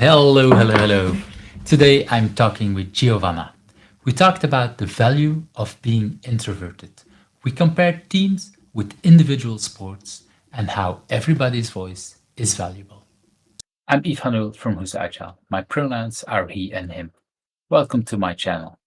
Hello, hello, hello. Today I'm talking with Giovanna. We talked about the value of being introverted. We compared teams with individual sports and how everybody's voice is valuable. I'm Yves from Who's Agile. My pronouns are he and him. Welcome to my channel.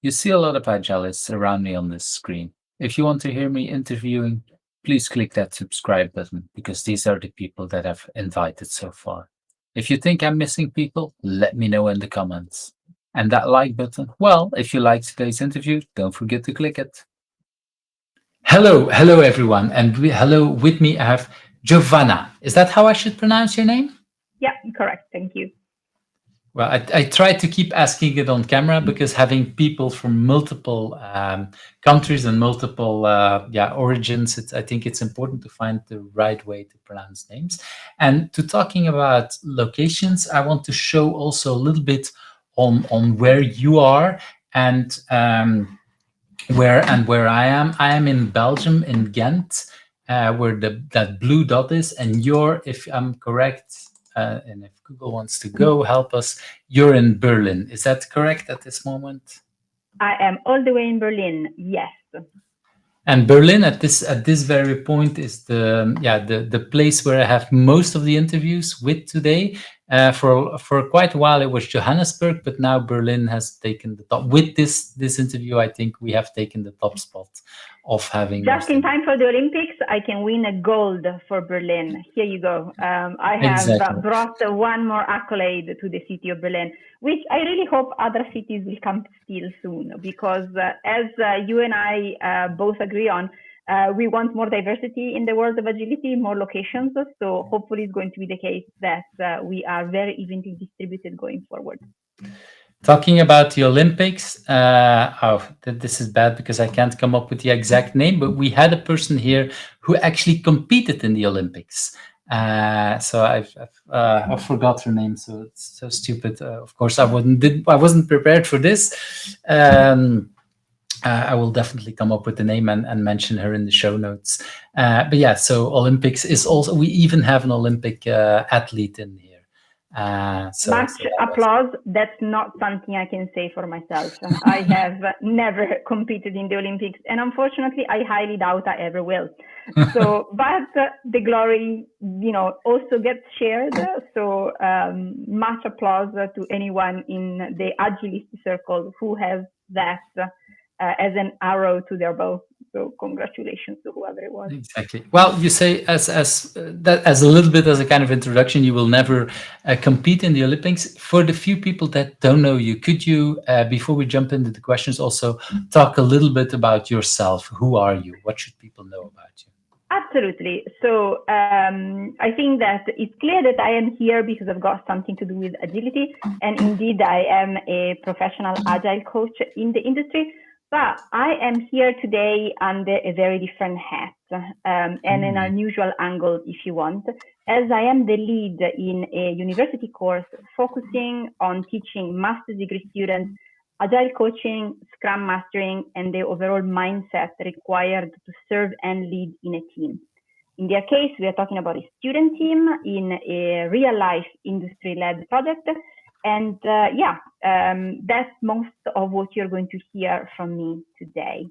You see a lot of agilists around me on this screen. If you want to hear me interviewing, please click that subscribe button because these are the people that I've invited so far. If you think I'm missing people, let me know in the comments. And that like button, well, if you like today's interview, don't forget to click it. Hello everyone, and hello with me. I have Giovanna. Is that how I should pronounce your name? Yeah, correct. Thank you. Well, I try to keep asking it on camera because having people from multiple countries and multiple origins, I think it's important to find the right way to pronounce names. And to talking about locations, I want to show also a little bit on where you are and where I am. I am in Belgium, in Ghent, where that blue dot is, and you're, if I'm correct, and if Google wants to go help us, you're in Berlin. Is that correct at this moment? I am all the way in Berlin. Yes. And Berlin at this very point is the place where I have most of the interviews with today. For quite a while it was Johannesburg, but now Berlin has taken the top. With this interview, I think we have taken the top spot of having Just most in of time for the Olympics, I can win a gold for Berlin. Here you go. I have exactly. brought one more accolade to the city of Berlin, which I really hope other cities will come to steal soon, because as you and I both agree on, we want more diversity in the world of agility, more locations. So hopefully it's going to be the case that we are very evenly distributed going forward. Talking about the Olympics, this is bad because I can't come up with the exact name, but we had a person here who actually competed in the Olympics. So I forgot her name, so it's so stupid. Of course, I wasn't prepared for this. I will definitely come up with the name and mention her in the show notes. But yeah, so Olympics is also, we even have an Olympic athlete in here. Much applause. That's not something I can say for myself. I have never competed in the Olympics, and unfortunately, I highly doubt I ever will. So, but the glory, also gets shared. So, much applause to anyone in the agilist circle who has that as an arrow to their bow. So congratulations to whoever it was. Exactly. Well, you say as a little bit as a kind of introduction, you will never compete in the Olympics. For the few people that don't know you, could you, before we jump into the questions, also talk a little bit about yourself? Who are you? What should people know about you? Absolutely. So I think that it's clear that I am here because I've got something to do with agility. And indeed, I am a professional agile coach in the industry. But I am here today under a very different hat and an unusual angle, if you want, as I am the lead in a university course focusing on teaching master's degree students agile coaching, scrum mastering, and the overall mindset required to serve and lead in a team. In their case, we are talking about a student team in a real life industry led project. And that's most of what you're going to hear from me today.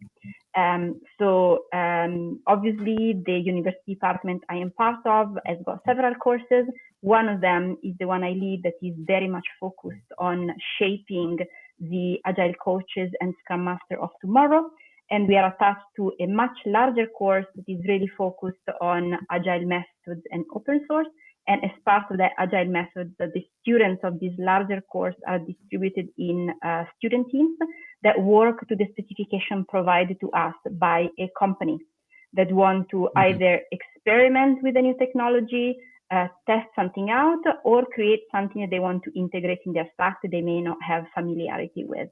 Obviously, the university department I am part of has got several courses. One of them is the one I lead that is very much focused on shaping the agile coaches and scrum master of tomorrow. And we are attached to a much larger course that is really focused on agile methods and open source. And as part of that agile method, the students of this larger course are distributed in student teams that work to the specification provided to us by a company that want to either experiment with a new technology, test something out, or create something that they want to integrate in their stack that they may not have familiarity with.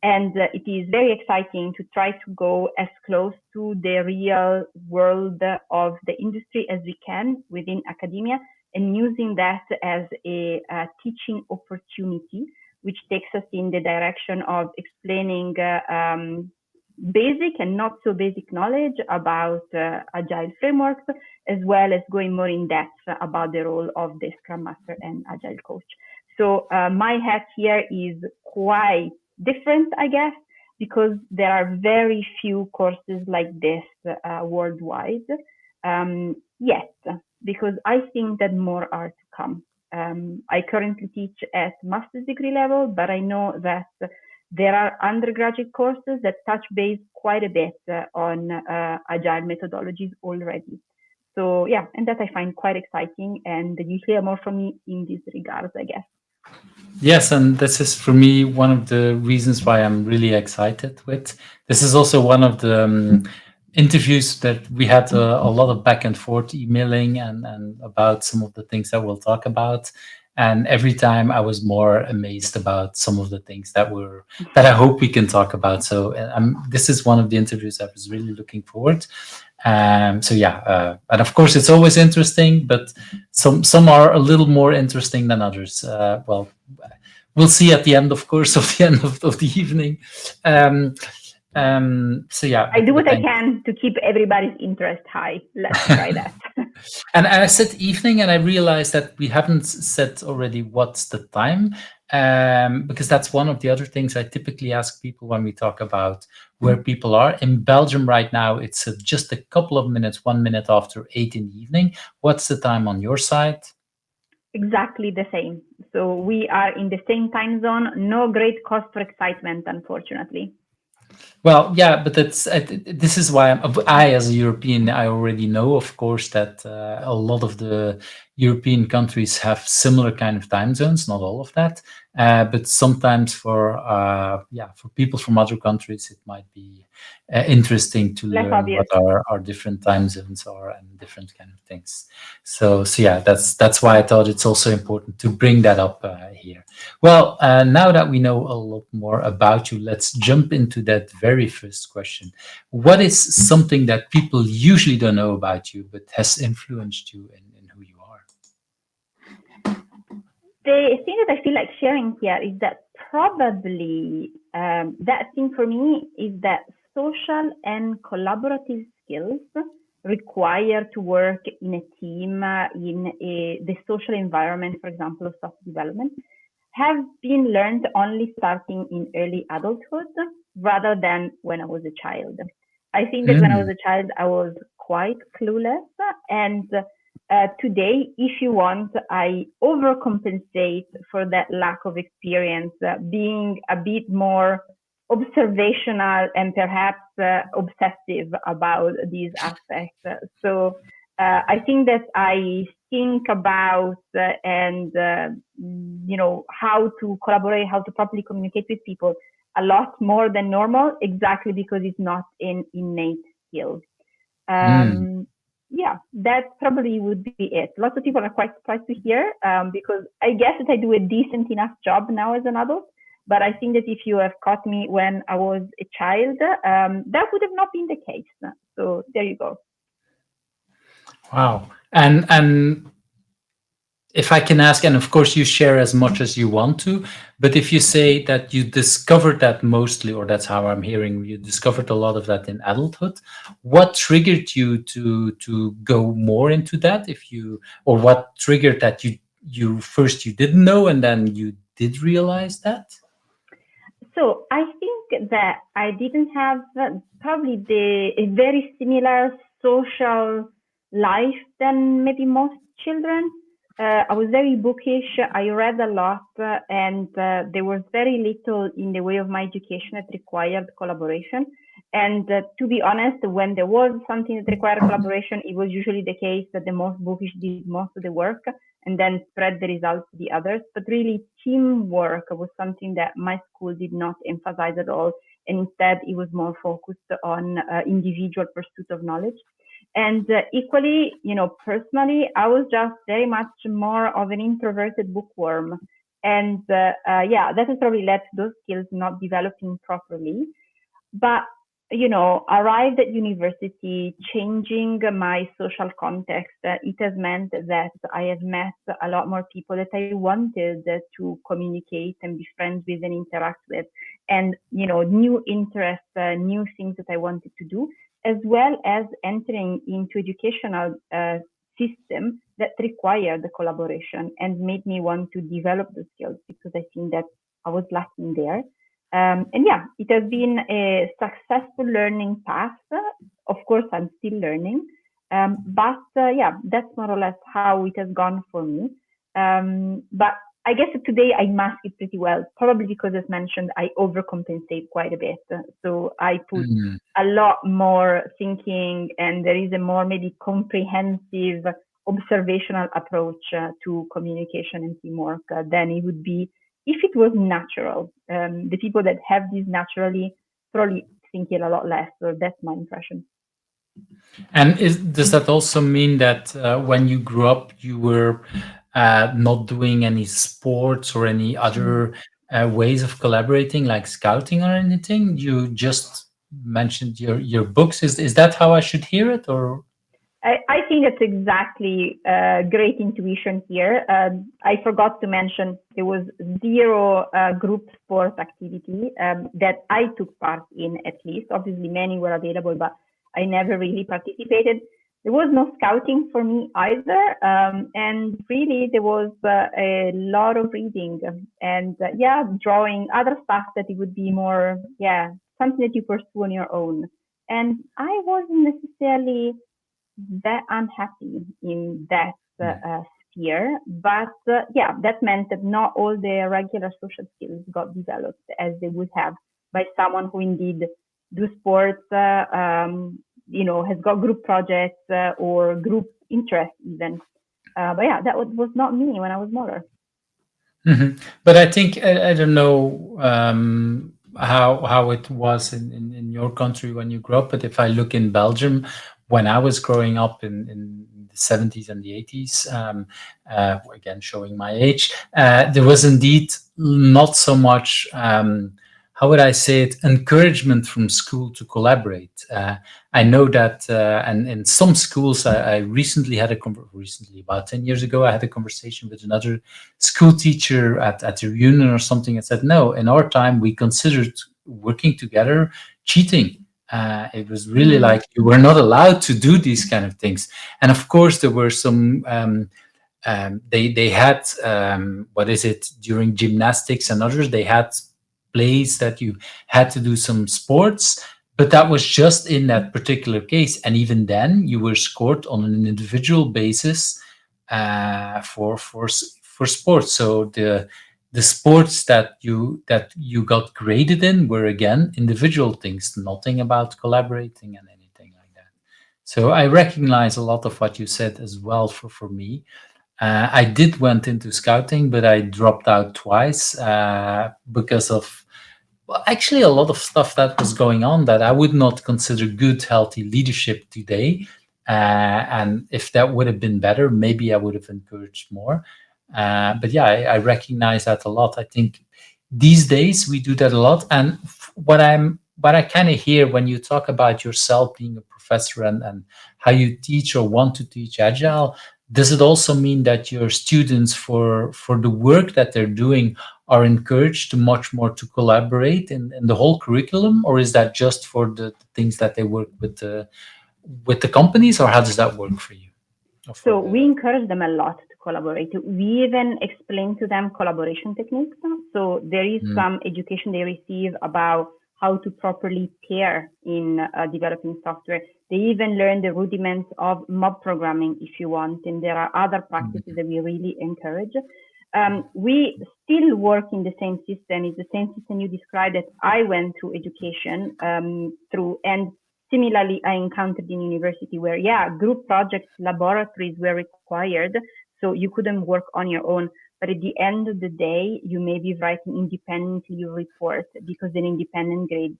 And it is very exciting to try to go as close to the real world of the industry as we can within academia, and using that as a teaching opportunity, which takes us in the direction of explaining basic and not so basic knowledge about agile frameworks, as well as going more in depth about the role of the scrum master and agile coach. So my hat here is quite different, I guess, because there are very few courses like this worldwide yet, because I think that more are to come. I currently teach at master's degree level, but I know that there are undergraduate courses that touch base quite a bit on agile methodologies already. So yeah, and that I find quite exciting, and you hear more from me in this regards, I guess. Yes, and this is for me one of the reasons why I'm really excited with. This is also one of the interviews that we had a lot of back and forth emailing and about some of the things that we'll talk about. And every time I was more amazed about some of the things that I hope we can talk about. So this is one of the interviews I was really looking forward. So yeah, and of course it's always interesting, but some are a little more interesting than others. Well, we'll see at the end, of course, of the end of the evening. Um, so yeah, I do but what I thank. can to keep everybody's interest high. Let's try that. And I said evening, and I realized that we haven't said already what's the time, because that's one of the other things I typically ask people when we talk about where people are. In Belgium right now, it's just a couple of minutes, 1 minute after 8 in the evening. What's the time on your side? Exactly the same. So we are in the same time zone. No great cause for excitement, unfortunately. Well, yeah, but this is why I, as a European, I already know, of course, that a lot of the European countries have similar kind of time zones. Not all of that, but sometimes for people from other countries, it might be interesting to Less learn what obvious. our different time zones are and different kind of things. So yeah, that's why I thought it's also important to bring that up here. Well, now that we know a lot more about you, let's jump into that very first question. What is something that people usually don't know about you, but has influenced you in who you are? The thing that I feel like sharing here is that probably that thing for me is that social and collaborative skills required to work in a team, the social environment, for example, of software development, have been learned only starting in early adulthood rather than when I was a child. I think that when I was Mm, a child, I was quite clueless. And today, if you want, I overcompensate for that lack of experience, being a bit more observational and perhaps obsessive about these aspects. So I think that I think about and how to collaborate, how to properly communicate with people a lot more than normal, exactly because it's not an innate skill. mm. Um, yeah, that probably would be it. Lots of people are quite surprised to hear because I guess that I do a decent enough job now as an adult. But I think that if you have caught me when I was a child, that would have not been the case. So there you go. Wow. And if I can ask, and of course you share as much as you want to, but if you say that you discovered that mostly, or that's how I'm hearing, you discovered a lot of that in adulthood, what triggered you to go more into that? If you, or what triggered that you first you didn't know and then you did realize that? So I think that I didn't have probably a very similar social life than maybe most children. I was very bookish. I read a lot, and there was very little in the way of my education that required collaboration. And to be honest, when there was something that required collaboration, it was usually the case that the most bookish did most of the work and then spread the results to the others. But really, teamwork was something that my school did not emphasize at all. And instead, it was more focused on individual pursuit of knowledge. And equally, personally, I was just very much more of an introverted bookworm. And yeah, that has probably led to those skills not developing properly. But arrived at university, changing my social context, it has meant that I have met a lot more people that I wanted to communicate and be friends with and interact with, and new interests, new things that I wanted to do, as well as entering into educational system that required the collaboration and made me want to develop the skills because I think that I was lacking there. And yeah, it has been a successful learning path. Of course, I'm still learning, but yeah, that's more or less how it has gone for me. But I guess today I mask it pretty well, probably because, as mentioned, I overcompensate quite a bit. So I put Mm. a lot more thinking, and there is a more maybe comprehensive observational approach to communication and teamwork than it would be if it was natural. The people that have this naturally probably think it a lot less. So that's my impression. And does that also mean that when you grew up, you were not doing any sports or any other ways of collaborating, like scouting or anything? You just mentioned your books. Is that how I should hear it, or? I think that's exactly great intuition here. I forgot to mention there was zero group sport activity that I took part in, at least. Obviously, many were available, but I never really participated. There was no scouting for me either. And really, there was a lot of reading and, yeah, drawing, other stuff that it would be more, yeah, something that you pursue on your own. And I wasn't necessarily that unhappy in that sphere. But yeah, that meant that not all the regular social skills got developed as they would have by someone who indeed do sports, has got group projects or group interests even. But yeah, that was not me when I was smaller. But I think I don't know how it was in your country when you grew up. But if I look in Belgium, when I was growing up in the 70s and the 80s, again showing my age, there was indeed not so much. How would I say it? Encouragement from school to collaborate. I know that, and in some schools, I recently had recently about 10 years ago, I had a conversation with another school teacher at a reunion or something and said, no, in our time, we considered working together cheating. It was really Mm. like you were not allowed to do these kind of things. And of course, there were some. They had what is it during gymnastics and others. They had plays that you had to do some sports, but that was just in that particular case. And even then, you were scored on an individual basis for sports. So the sports that you got graded in were again individual things, nothing about collaborating and anything like that. So I recognize a lot of what you said as well for me. I did went into scouting, but I dropped out twice because of well, actually a lot of stuff that was going on that I would not consider good, healthy leadership today. And if that would have been better, maybe I would have encouraged more. But yeah, I recognize that a lot. I think these days we do that a lot. And what I kind of hear when you talk about yourself being a professor and how you teach or want to teach agile, does it also mean that your students for the work that they're doing are encouraged to much more to collaborate in the whole curriculum, or is that just for the things that they work with the companies, or how does that work for you? Or for So we the encourage them a lot to collaborate. We even explain to them collaboration techniques. So there is Mm, some education they receive about how to properly pair in developing software. They even learn the rudiments of mob programming if you want, and there are other practices mm, that we really encourage. We still work in the same system. It's the same system you described that I went through education through, and similarly, I encountered in university where, yeah, group projects, laboratories were required. So you couldn't work on your own. But at the end of the day, you may be writing independently your report because an independent grade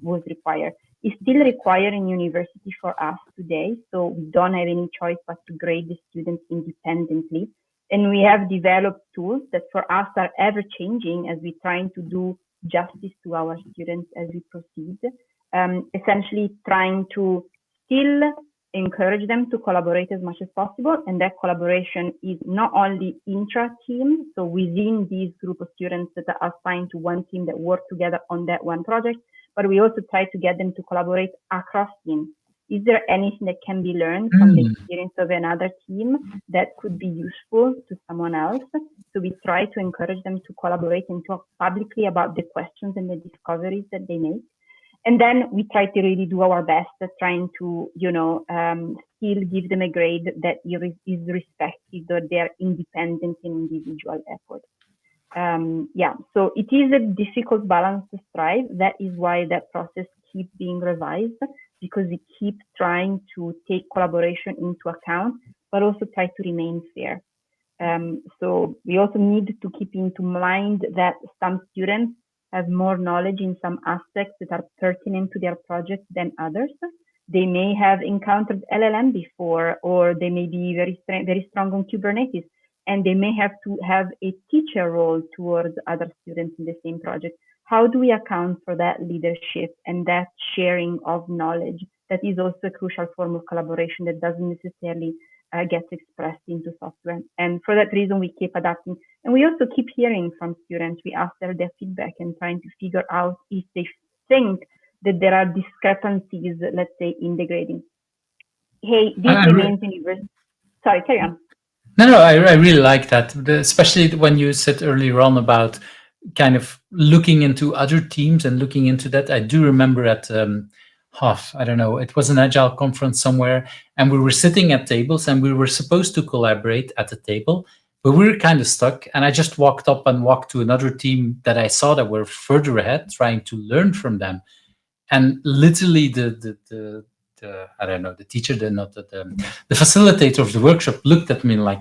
was required. It's still required in university for us today. So we don't have any choice but to grade the students independently. And we have developed tools that for us are ever changing as we're trying to do justice to our students as we proceed. Essentially trying to still encourage them to collaborate as much as possible. And that collaboration is not only intra-team, so within these group of students that are assigned to one team that work together on that one project, but we also try to get them to collaborate across teams. is there anything that can be learned from the experience of another team that could be useful to someone else? So we try to encourage them to collaborate and talk publicly about the questions and the discoveries that they make. And then we try to really do our best at trying to, still give them a grade that is respected or they're independent and individual effort. So it is a difficult balance to strive. That is why that process keeps being revised, because we keep trying to take collaboration into account, but also try to remain fair. So we also need to keep into mind that some students have more knowledge in some aspects that are pertinent to their project than others. They may have encountered LLM before, or they may be very strong on Kubernetes, and they may have to have a teacher role towards other students in the same project. How do we account for that leadership and that sharing of knowledge? That is also a crucial form of collaboration that doesn't necessarily gets expressed into software. And for that reason, we keep adapting. And we also keep hearing from students. We ask their feedback and trying to figure out if they think that there are discrepancies, let's say, in the grading. Hey, this remains universal. Sorry, carry on. No, I really like that, especially when you said earlier on about kind of looking into other teams and looking into that. I do remember at I don't know, it was an agile conference somewhere, and we were sitting at tables and we were supposed to collaborate at the table, but we were kind of stuck. And I just walked up and walked to another team that I saw that were further ahead, trying to learn from them. And literally the I don't know, the teacher, the facilitator of the workshop looked at me like,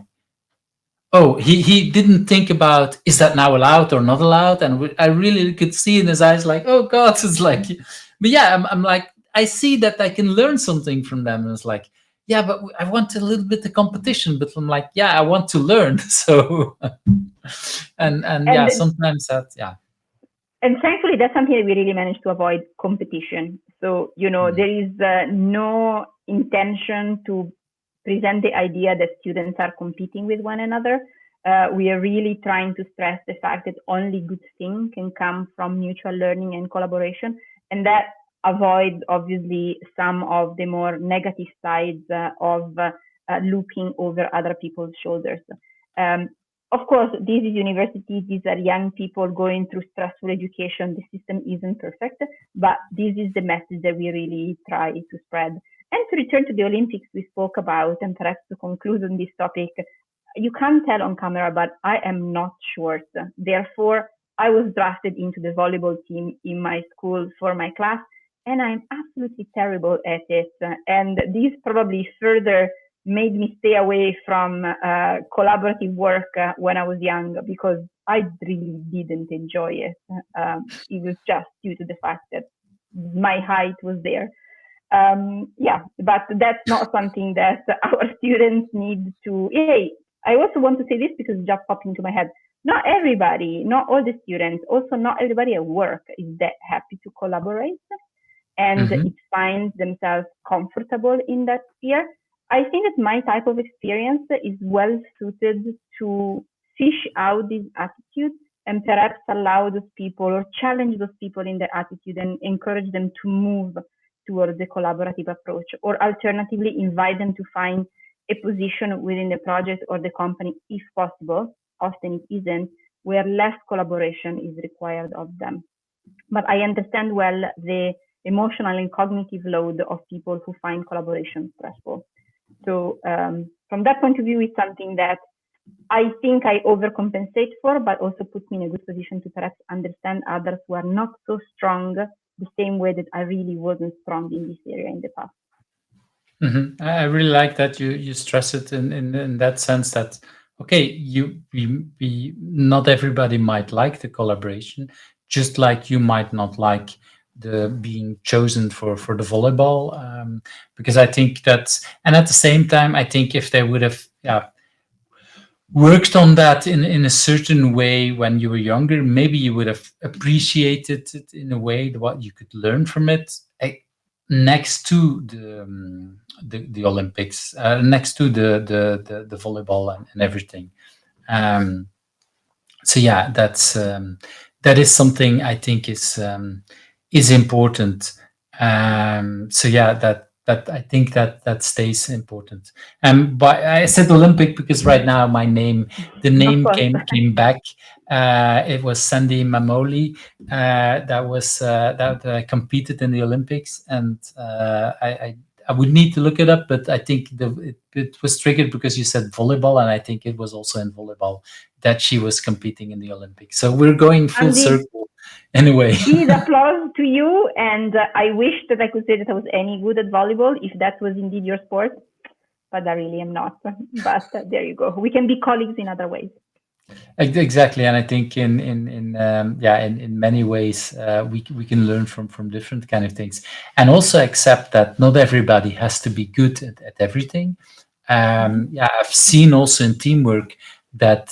oh, he didn't think about, is that now allowed or not allowed? And I really could see in his eyes like, oh God, it's like, but yeah, I'm like, I see that I can learn something from them. And it's like, yeah, but I want a little bit of competition, but I'm like, yeah, I want to learn. So, and yeah, sometimes that, yeah. And thankfully, that's something that we really managed to avoid competition. So, there is no intention to present the idea that students are competing with one another. We are really trying to stress the fact that only good things can come from mutual learning and collaboration. And that avoids, obviously, some of the more negative sides of looking over other people's shoulders. Of course, this is university. These are young people going through stressful education. The system isn't perfect, but this is the message that we really try to spread. And to return to the Olympics we spoke about, and perhaps to conclude on this topic, you can't tell on camera, but I am not short. Therefore, I was drafted into the volleyball team in my school for my class, and I'm absolutely terrible at it. And this probably further made me stay away from collaborative work when I was young, because I really didn't enjoy it. It was just due to the fact that my height was there. But that's not something that our students need to. Hey, I also want to say this because it just popped into my head. Not everybody, not all the students, also not everybody at work is that happy to collaborate and it finds themselves comfortable in that sphere. I think that my type of experience is well suited to fish out this attitude and perhaps allow those people or challenge those people in their attitude and encourage them to move towards the collaborative approach, or alternatively invite them to find a position within the project or the company if possible. Often it isn't, where less collaboration is required of them. But I understand well the emotional and cognitive load of people who find collaboration stressful. So from that point of view, it's something that I think I overcompensate for, but also puts me in a good position to perhaps understand others who are not so strong the same way that I really wasn't strong in this area in the past. I really like that you stress it in that sense that, okay, we not everybody might like the collaboration, just like you might not like the being chosen for the volleyball, because I think that's, and at the same time, I think if they would have worked on that in a certain way when you were younger, maybe you would have appreciated it in a way what you could learn from it. Next to the Olympics, next to the volleyball and everything. So yeah, that is something I think is important. So yeah, But I think that that stays important. But I said Olympic because right now the Of name course. came back. It was Sandy Mamoli that competed in the Olympics, and I would need to look it up, but I think it was triggered because you said volleyball, and I think it was also in volleyball that she was competing in the Olympics. So we're going full Andy, circle anyway. big applause to you. And I wish that I could say that I was any good at volleyball if that was indeed your sport, but I really am not. But there you go. We can be colleagues in other ways. Exactly, and I think in many ways we can learn from different kind of things, and also accept that not everybody has to be good at everything. Mhm. Yeah, I've seen also in teamwork that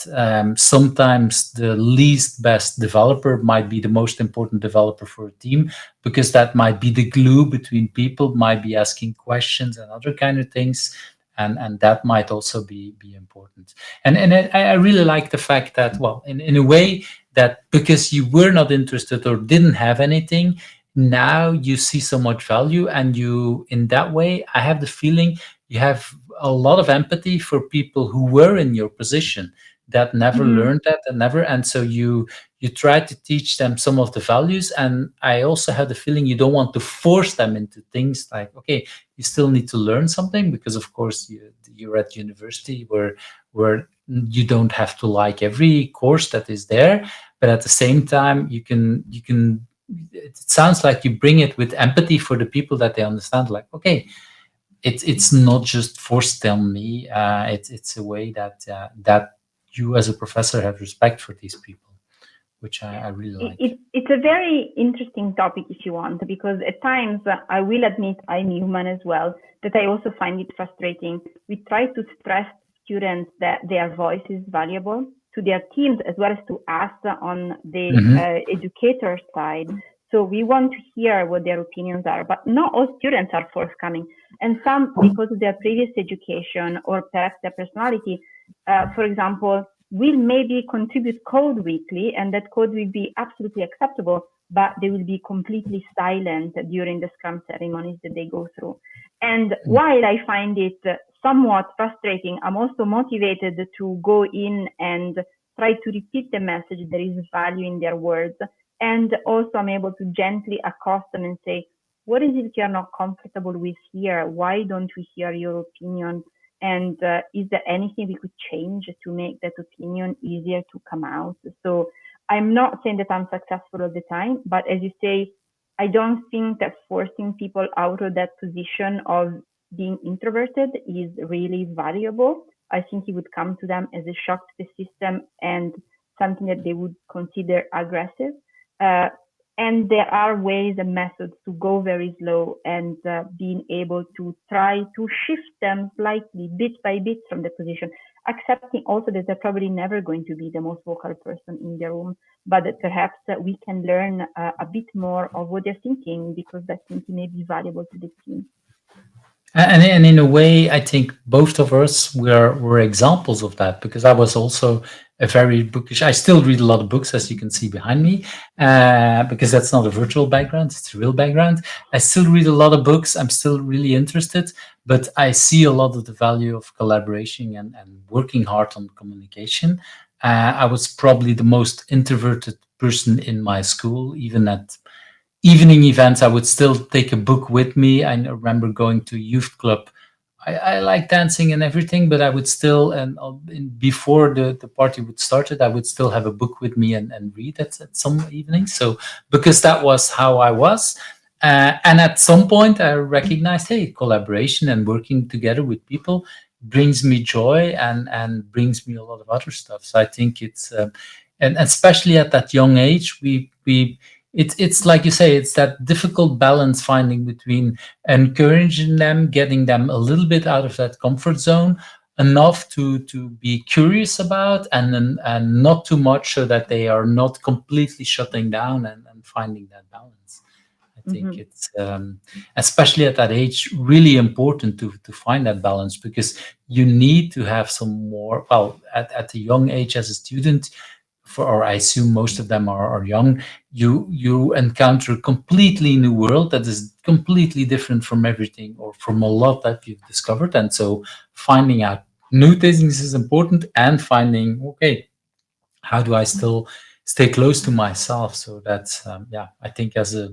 sometimes the least best developer might be the most important developer for a team, because that might be the glue between people, might be asking questions and other kind of things, and that might also be important. And I really like the fact that, well, in a way, that because you were not interested or didn't have anything, now you see so much value, and you, in that way, I have the feeling you have a lot of empathy for people who were in your position that never Mhm. learned that, and never, and so you try to teach them some of the values. And I also have the feeling you don't want to force them into things like, okay, you still need to learn something, because of course you're at university where you don't have to like every course that is there, but at the same time you can it sounds like you bring it with empathy for the people, that they understand, like, okay, it's not just forced on me. It's a way that you as a professor have respect for these people, which I really like. It's a very interesting topic if you want, because at times I will admit I'm human as well, that I also find it frustrating. We try to stress students that their voice is valuable to their teams as well as to us on the Hmm. educator side. So we want to hear what their opinions are, but not all students are forthcoming. And some, because of their previous education or perhaps their personality, for example, will maybe contribute code weekly, and that code will be absolutely acceptable, but they will be completely silent during the Scrum ceremonies that they go through. And while I find it somewhat frustrating, I'm also motivated to go in and try to repeat the message. There is value in their words. And also, I'm able to gently accost them and say, what is it you're not comfortable with here? Why don't we hear your opinion? And is there anything we could change to make that opinion easier to come out? So I'm not saying that I'm successful all the time, but as you say, I don't think that forcing people out of that position of being introverted is really valuable. I think it would come to them as a shock to the system and something that they would consider aggressive. Uh, and there are ways and methods to go very slow and being able to try to shift them slightly, bit by bit, from the position, accepting also that they're probably never going to be the most vocal person in the room, but that perhaps we can learn a bit more of what they're thinking, because that thinking may be valuable to the team. And in a way, I think both of us were examples of that, because I was also a very bookish. I still read a lot of books, as you can see behind me, because that's not a virtual background; it's a real background. I still read a lot of books. I'm still really interested, but I see a lot of the value of collaboration and working hard on communication. I was probably the most introverted person in my school, even at evening events. I would still take a book with me. I remember going to youth club. I like dancing and everything, but I would still, and before the party would started, I would still have a book with me and read at some evenings. So because that was how I was. And at some point, I recognized, hey, collaboration and working together with people brings me joy and brings me a lot of other stuff. So I think it's, and especially at that young age, we it's like you say, it's that difficult balance finding between encouraging them, getting them a little bit out of that comfort zone, enough to be curious about, and not too much so that they are not completely shutting down, and finding that balance. I think Mm-hmm. it's especially at that age really important to find that balance, because you need to have some more, well, at a young age as a student, or I assume most of them are young, you encounter a completely new world that is completely different from everything or from a lot that you've discovered. And so finding out new things is important, and finding, okay, how do I still stay close to myself? So that's, yeah, I think as a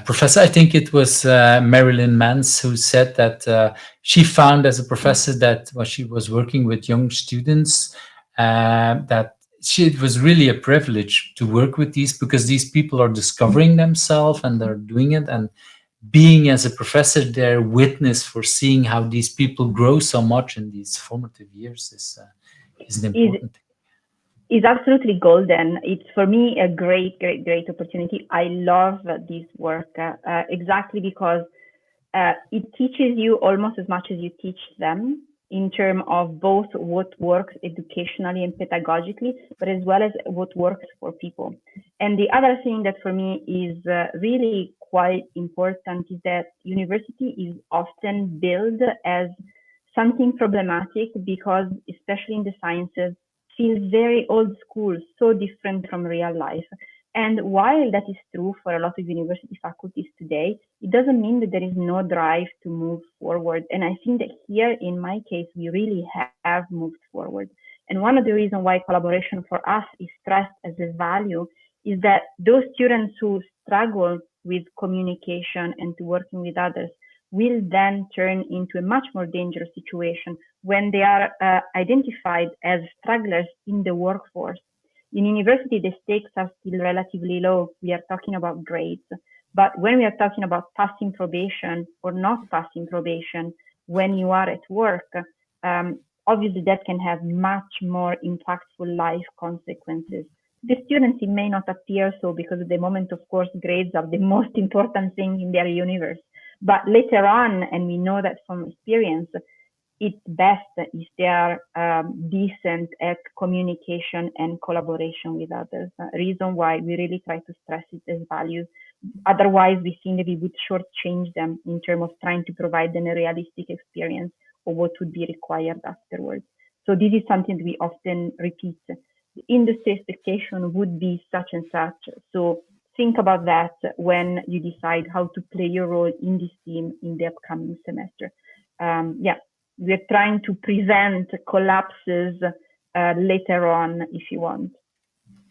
professor, I think it was Marilyn Mance who said that she found as a professor that when she was working with young students, that it was really a privilege to work with these, because these people are discovering themselves and they're doing it. And being as a professor their witness for seeing how these people grow so much in these formative years is an Is important thing. is absolutely golden. It's for me a great opportunity. I love this work exactly because it teaches you almost as much as you teach them in terms of both what works educationally and pedagogically, but as well as what works for people. And the other thing that for me is really quite important is that university is often billed as something problematic because, especially in the sciences, feels very old school, so different from real life. And while that is true for a lot of university faculties today, it doesn't mean that there is no drive to move forward. And I think that here, in my case, we really have moved forward. And one of the reasons why collaboration for us is stressed as a value is that those students who struggle with communication and to working with others will then turn into a much more dangerous situation when they are identified as strugglers in the workforce. In university, the stakes are still relatively low. We are talking about grades. But when we are talking about passing probation or not passing probation, when you are at work, obviously that can have much more impactful life consequences. The students, it may not appear so because at the moment, of course, grades are the most important thing in their universe. But later on, and we know that from experience, it's best if they are decent at communication and collaboration with others. Reason why we really try to stress it as values. Otherwise, we think that we would shortchange them in terms of trying to provide them a realistic experience of what would be required afterwards. So this is something that we often repeat. The industry expectation would be such and such. So think about that when you decide how to play your role in this team in the upcoming semester. Yeah, we're trying to prevent collapses later on, if you want.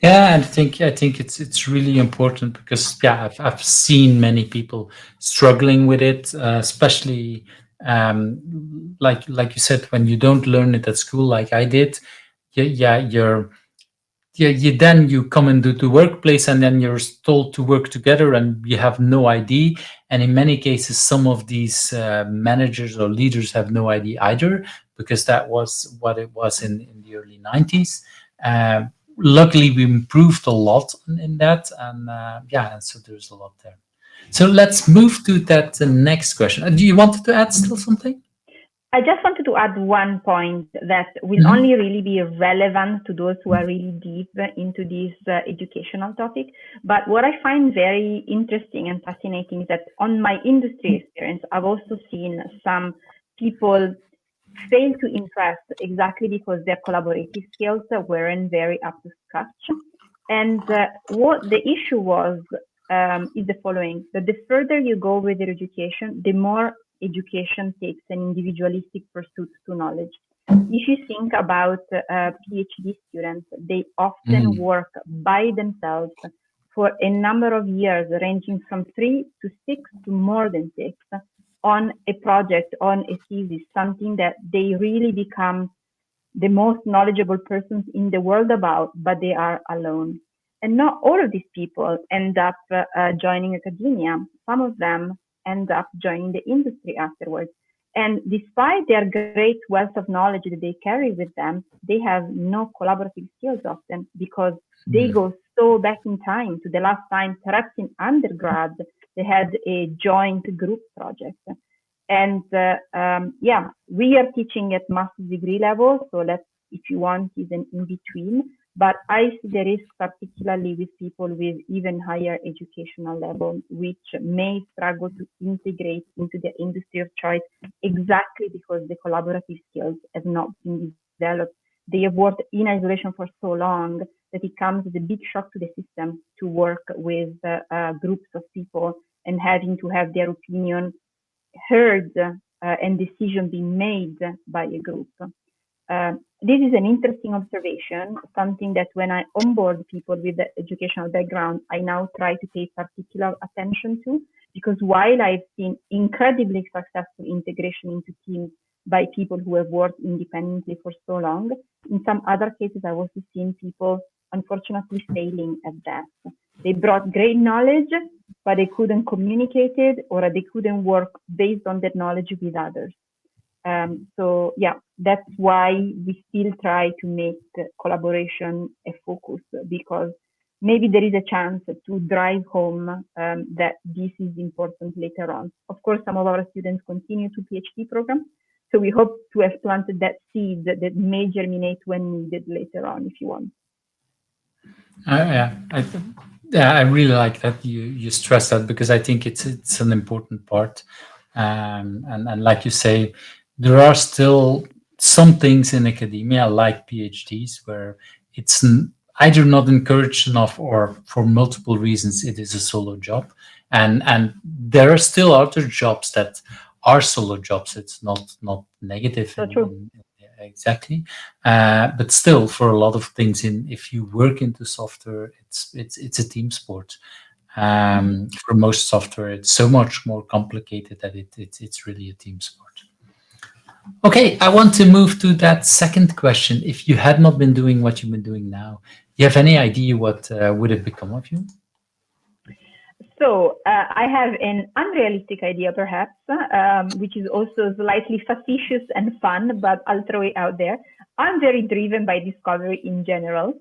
Yeah, and I think it's really important because, yeah, I've seen many people struggling with it, especially like you said, when you don't learn it at school like I did. Yeah, you come into the workplace and then you're told to work together and you have no idea. And in many cases, some of these managers or leaders have no idea either, because that was what it was in the early 90s. Luckily we improved a lot in that, and yeah, and so there's a lot there. So let's move to that next question. Do you want to add still something? I just wanted to add one point that will Mhm. only really be relevant to those who are really deep into this educational topic. But what I find very interesting and fascinating is that on my industry experience, I've also seen some people fail to impress exactly because their collaborative skills weren't very up to scratch. And what the issue was is the following: that the further you go with your education, the more education takes an individualistic pursuit to knowledge. If you think about PhD students, they often Mhm. work by themselves for a number of years, ranging from 3 to 6 to more than 6, on a project, on a thesis, something that they really become the most knowledgeable persons in the world about, but they are alone. And not all of these people end up joining academia. Some of them end up joining the industry afterwards. And despite their great wealth of knowledge that they carry with them, they have no collaborative skills often because they Mhm. go so back in time to the last time, perhaps in undergrad, they had a joint group project. And yeah, we are teaching at master's degree level, so that if you want is an in between. But I see the risk, particularly with people with even higher educational level, which may struggle to integrate into the industry of choice exactly because the collaborative skills have not been developed. They they have worked in isolation for so long that it comes as a big shock to the system to work with groups of people and having to have their opinion heard and decision being made by a group. This is an interesting observation, something that when I onboard people with the educational background, I now try to pay particular attention to, because while I've seen incredibly successful integration into teams by people who have worked independently for so long, in some other cases, I've also seen people unfortunately failing at that. They brought great knowledge, but they couldn't communicate it or they couldn't work based on that knowledge with others. So yeah, that's why we still try to make collaboration a focus, because maybe there is a chance to drive home that this is important later on. Of course, some of our students continue to PhD programs, so we hope to have planted that seed that may germinate when needed later on, if you want. Yeah, yeah, I really like that you stress that, because I think it's an important part. And like you say, there are still some things in academia, like PhDs, where it's either not encouraged enough, or for multiple reasons it is a solo job. And there are still other jobs that are solo jobs. It's not negative So true. exactly, but still, for a lot of things, in if you work into software, it's a team sport. Mhm. For most software, it's so much more complicated that it's really a team sport. Okay, I want to move to that second question. If you had not been doing what you've been doing now, you have any idea what would have become of you? So I have an unrealistic idea, perhaps, which is also slightly facetious and fun, but I'll throw it out there. I'm very driven by discovery in general.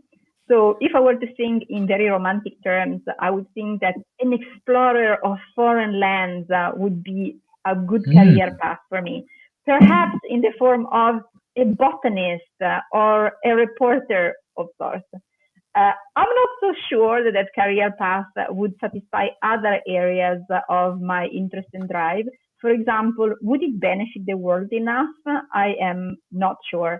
So if I were to think in very romantic terms, I would think that an explorer of foreign lands would be a good career Mm. path for me. Perhaps in the form of a botanist or a reporter of sorts. I'm not so sure that that career path would satisfy other areas of my interest and drive. For example, would it benefit the world enough? I am not sure.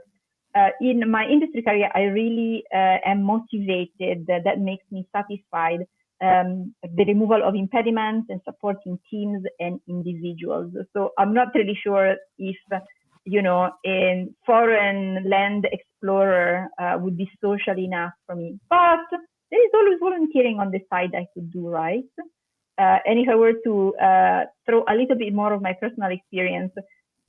In my industry career, I really am motivated. That makes me satisfied. The removal of impediments and supporting teams and individuals. So I'm not really sure if a foreign land explorer would be social enough for me. But there is always volunteering on the side I could do, right? And if I were to throw a little bit more of my personal experience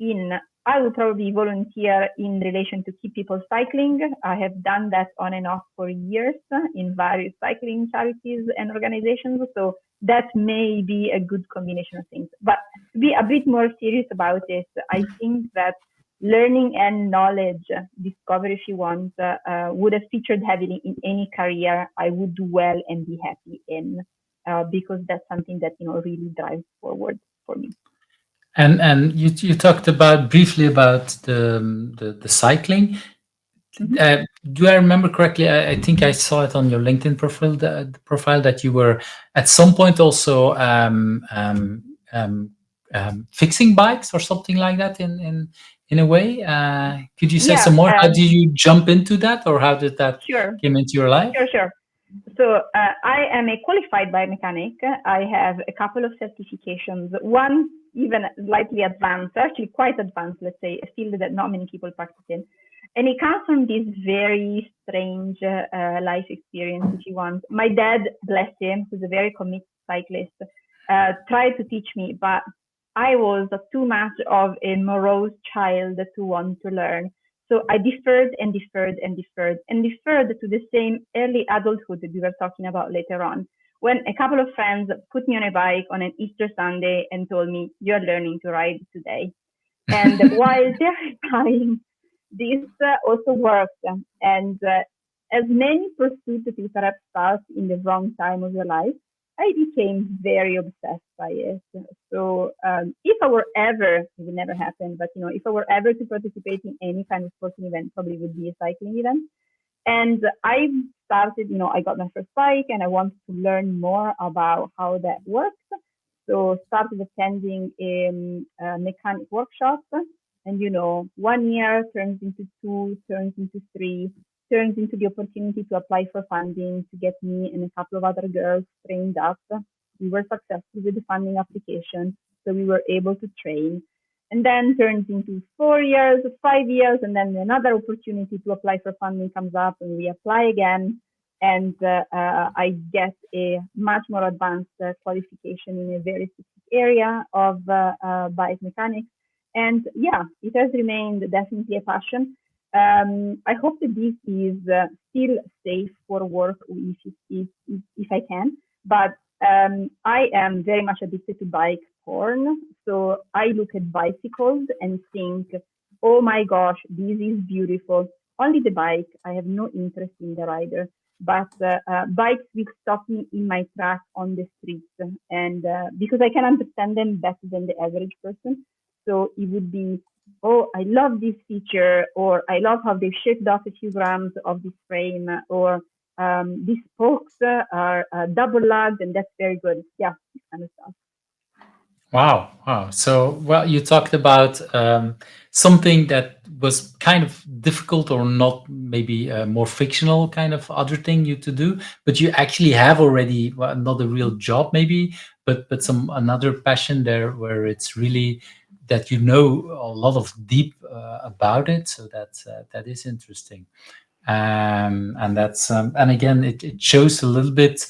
in, I would probably volunteer in relation to keep people cycling. I have done that on and off for years in various cycling charities and organizations. So that may be a good combination of things. But to be a bit more serious about it, I think that learning and knowledge, discovery, if you want, would have featured heavily in any career I would do well and be happy in, because that's something that really drives forward for me. And you talked about briefly about the cycling. Mhm. Uh, do I remember correctly? I think I saw it on your LinkedIn profile, the profile that you were at some point also fixing bikes or something like that in a way. Could you say Yeah, some more? How did you jump into that, or how did that sure, came into your life? sure. So I am a qualified biomechanic. I have a couple of certifications. One even slightly advanced, actually quite advanced, let's say, a field that not many people practice in. And it comes from this very strange life experience, if you want. My dad, bless him, who's a very committed cyclist, tried to teach me, but I was too much of a morose child to want to learn. So I deferred and deferred and deferred and deferred to the same early adulthood that we were talking about later on, when a couple of friends put me on a bike on an Easter Sunday and told me, "You're learning to ride today." And while terrifying, this also worked. And as many pursuits that you perhaps start in the wrong time of your life, I became very obsessed by it. So if I were ever, it would never happen, but if I were ever to participate in any kind of sporting event, probably would be a cycling event. And I started, I got my first bike and I wanted to learn more about how that works. So started attending a mechanic workshop. And 1 year turns into two, turns into three, turns into the opportunity to apply for funding to get me and a couple of other girls trained up. We were successful with the funding application, so we were able to train. And then turns into 4 years, 5 years, and then another opportunity to apply for funding comes up, and we apply again. And I get a much more advanced qualification in a very specific area of bike mechanics. And yeah, it has remained definitely a passion. I hope that this is still safe for work if I can. But I am very much addicted to bike porn. So I look at bicycles and think, oh my gosh, this is beautiful. Only the bike. I have no interest in the rider. But bikes will stop me in my tracks on the streets. And because I can understand them better than the average person. So it would be, oh, I love this feature, or I love how they've shaved off a few grams of this frame, or these spokes are double lugged, and that's very good. Yeah, this kind of stuff. Wow, wow. So, well, you talked about something that was kind of difficult or not, maybe a more fictional kind of other thing you to do, but you actually have already, well, not a real job, maybe, but some another passion there where it's really that you know a lot of deep about it. So that is interesting. And that's and again it shows a little bit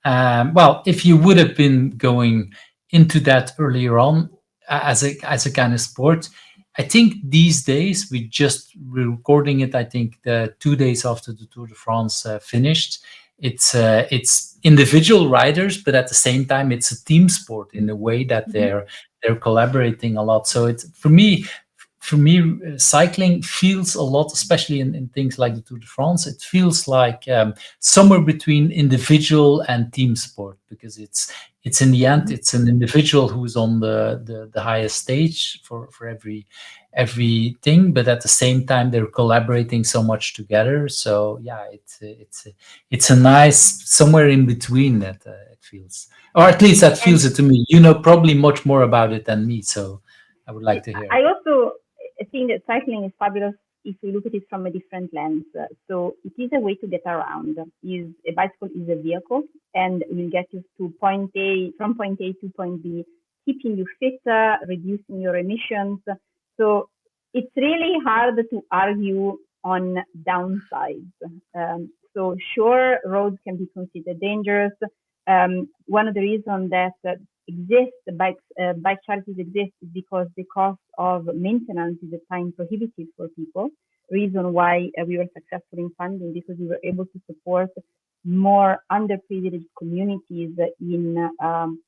well, if you would have been going into that earlier on as a kind of sport, I think these days we're recording it, I think the 2 days after the Tour de France finished. It's individual riders, but at the same time it's a team sport in a way that Mm-hmm. they're collaborating a lot. So it's for me, cycling feels a lot, especially in things like the Tour de France. It feels like somewhere between individual and team sport because it's in the end Mm-hmm. it's an individual who's on the highest stage for everything, but at the same time they're collaborating so much together. So yeah, it's a nice somewhere in between that it feels, or at least that And feels it to me. You know probably much more about it than me, so I would like to hear. I also think that cycling is fabulous if you look at it from a different lens. So it is a way to get around. Is a bicycle is a vehicle and will get you to point A from point A to point B, keeping you fit, reducing your emissions. So it's really hard to argue on downsides. So sure, roads can be considered dangerous. One of the reasons that exist, bike charities exist, is because the cost of maintenance is at times prohibitive for people. Reason why we were successful in funding, because we were able to support more underprivileged communities in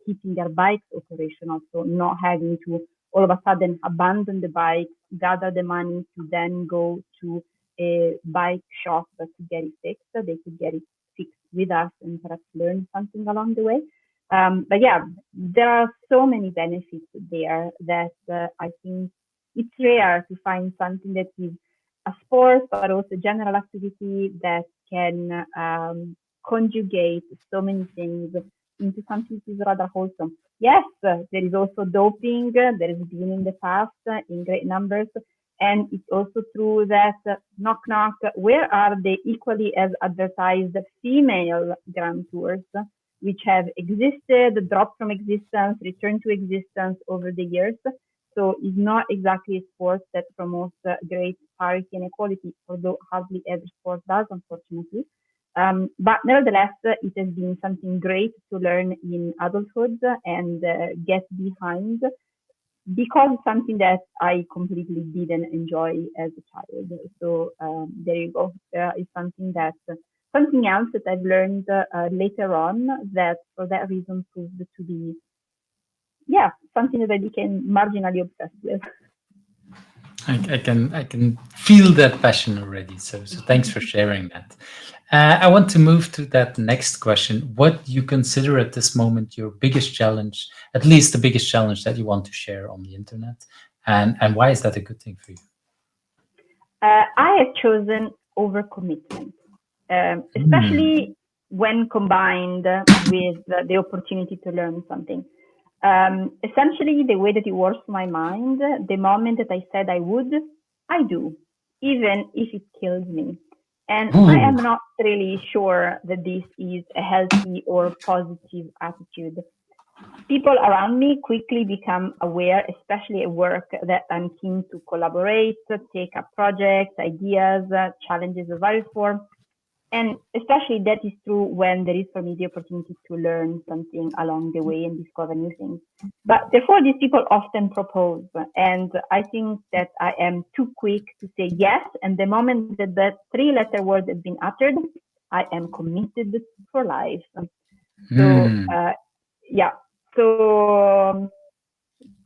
keeping their bikes operational, so not having to all of a sudden abandon the bike, gather the money to then go to a bike shop to get it fixed. They could get it fixed with us and perhaps learn something along the way. But yeah, there are so many benefits there that I think it's rare to find something that is a sport, but also general activity that can conjugate so many things into something that is rather wholesome. Yes, there is also doping. There has been in the past in great numbers. And it's also true that knock knock, where are the equally as advertised female grand tours, which have existed, dropped from existence, returned to existence over the years? So it's not exactly a sport that promotes great parity and equality, although hardly every sport does, unfortunately. But nevertheless, it has been something great to learn in adulthood and get behind, because it's something that I completely didn't enjoy as a child. So there you go. It's something else that I've learned later on that, for that reason, proved to be, yeah, something that I became marginally obsessed with. I can feel that passion already. So thanks for sharing that. I want to move to that next question. What do you consider at this moment your biggest challenge, at least the biggest challenge that you want to share on the internet, and why is that a good thing for you? I have chosen overcommitment, Hmm. especially when combined with the opportunity to learn something. Essentially, the way that it works my mind, the moment that I said I would, I do, even if it kills me. And I Ooh. am not really sure that this is a healthy or positive attitude. People around me quickly become aware, especially at work, that I'm keen to collaborate, take up projects, ideas, challenges of various forms. And especially that is true when there is for me the opportunity to learn something along the way and discover new things. But therefore, these people often propose, and I think that I am too quick to say yes. And the moment that that three-letter word has been uttered, I am committed for life. So, Hmm. yeah. So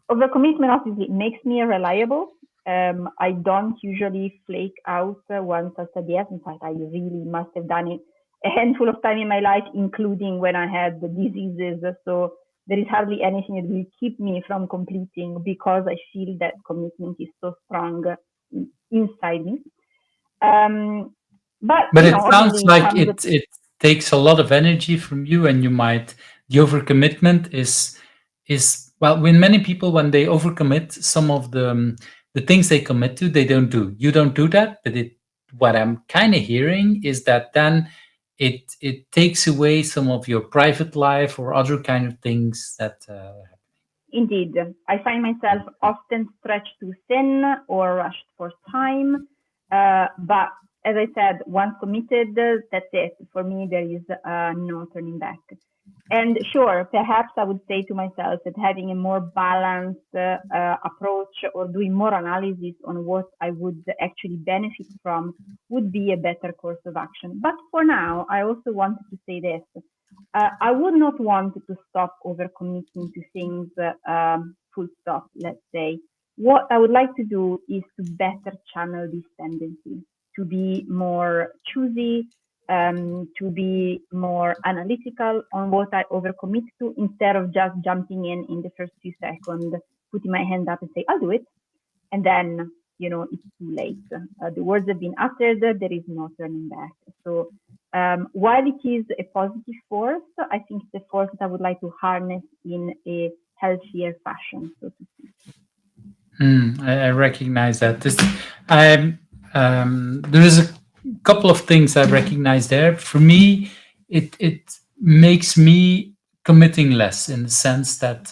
overcommitment obviously makes me reliable. I don't usually flake out once I said yes. In fact, I really must have done it a handful of time in my life, including when I had the diseases. So there is hardly anything that will keep me from completing because I feel that commitment is so strong inside me. Um, but But it sounds obviously it like comes. it takes a lot of energy from you, and you might the overcommitment is well, when many people when they overcommit, some of the things they commit to they don't do. You don't do that, but it what I'm kind of hearing is that then it takes away some of your private life or other kind of things that. Indeed, I find myself often stretched too thin or rushed for time. But as I said, once committed, that's it. For me, there is no turning back. And sure, perhaps I would say to myself that having a more balanced approach or doing more analysis on what I would actually benefit from would be a better course of action. But for now, I also wanted to say this. I would not want to stop overcommitting to things, full stop, let's say. What I would like to do is to better channel this tendency, to be more choosy, to be more analytical on what I overcommit to instead of just jumping in the first few seconds, putting my hand up and say, I'll do it. And then, it's too late. The words have been uttered, there is no turning back. So while it is a positive force, I think it's a force that I would like to harness in a healthier fashion, so to speak. I recognize that. There is a couple of things I recognize there. For me, it makes me committing less in the sense that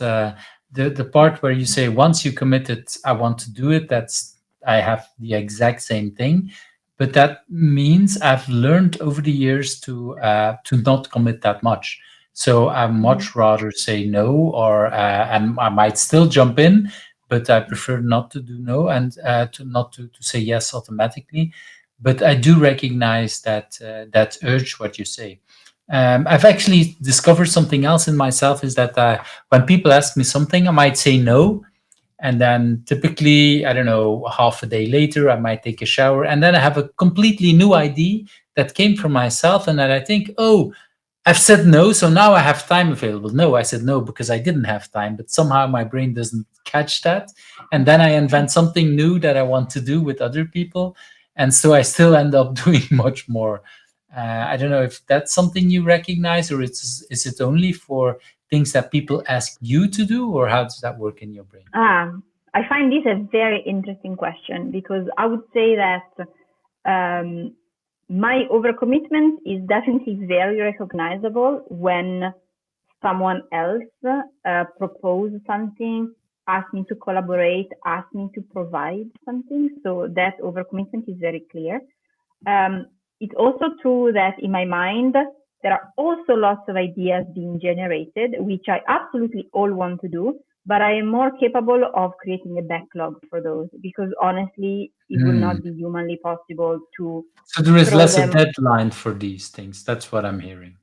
the part where you say once you committed, I want to do it. That's I have the exact same thing, but that means I've learned over the years to not commit that much. So I Mhm. much rather say no, or and I might still jump in, but I prefer not to do no and to not to say yes automatically. But I do recognize that urge, what you say. I've actually discovered something else in myself is that when people ask me something, I might say no. And then typically, I don't know, half a day later, I might take a shower. And then I have a completely new idea that came from myself. And then I think, oh, I've said no, so now I have time available. No, I said no because I didn't have time, but somehow my brain doesn't catch that. And then I invent something new that I want to do with other people. And so I still end up doing much more. I don't know if that's something you recognize, or is it only for things that people ask you to do, or how does that work in your brain? Ah, I find this a very interesting question because I would say that um, my overcommitment is definitely very recognizable when someone else proposes something, asks me to collaborate, asks me to provide something. So that overcommitment is very clear. It's also true that in my mind, there are also lots of ideas being generated, which I absolutely all want to do, but I am more capable of creating a backlog for those because honestly, it would Hmm. not be humanly possible to So there is throw less a them. deadline for these things. That's what I'm hearing.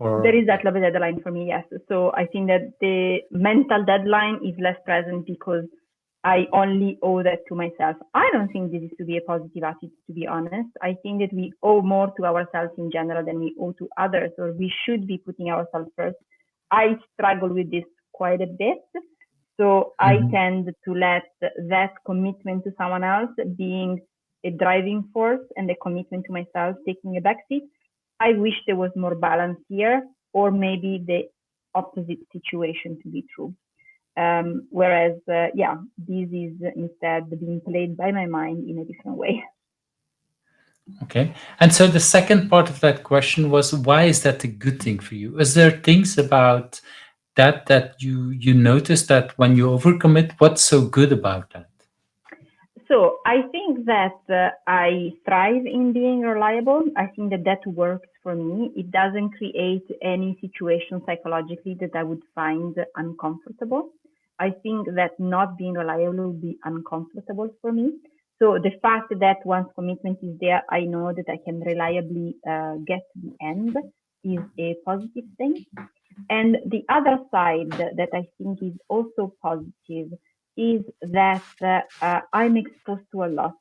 There Or is yeah. that level deadline for me, yes. So I think that the mental deadline is less present because I only owe that to myself. I don't think this is to be a positive attitude, to be honest. I think that we owe more to ourselves in general than we owe to others, or we should be putting ourselves first. I struggle with this quite a bit. So I Mhm. tend to let that commitment to someone else being a driving force and the commitment to myself taking a backseat. I wish there was more balance here, or maybe the opposite situation to be true. Whereas, yeah, this is instead being played by my mind in a different way. Okay. And so the second part of that question was, why is that a good thing for you? Is there things about that you notice that when you overcommit, what's so good about that? So I think that I thrive in being reliable. I think that that works for me. It doesn't create any situation psychologically that I would find uncomfortable. I think that not being reliable will be uncomfortable for me. So the fact that once commitment is there, I know that I can reliably get to the end is a positive thing. And the other side that I think is also positive is that I'm exposed to a lot.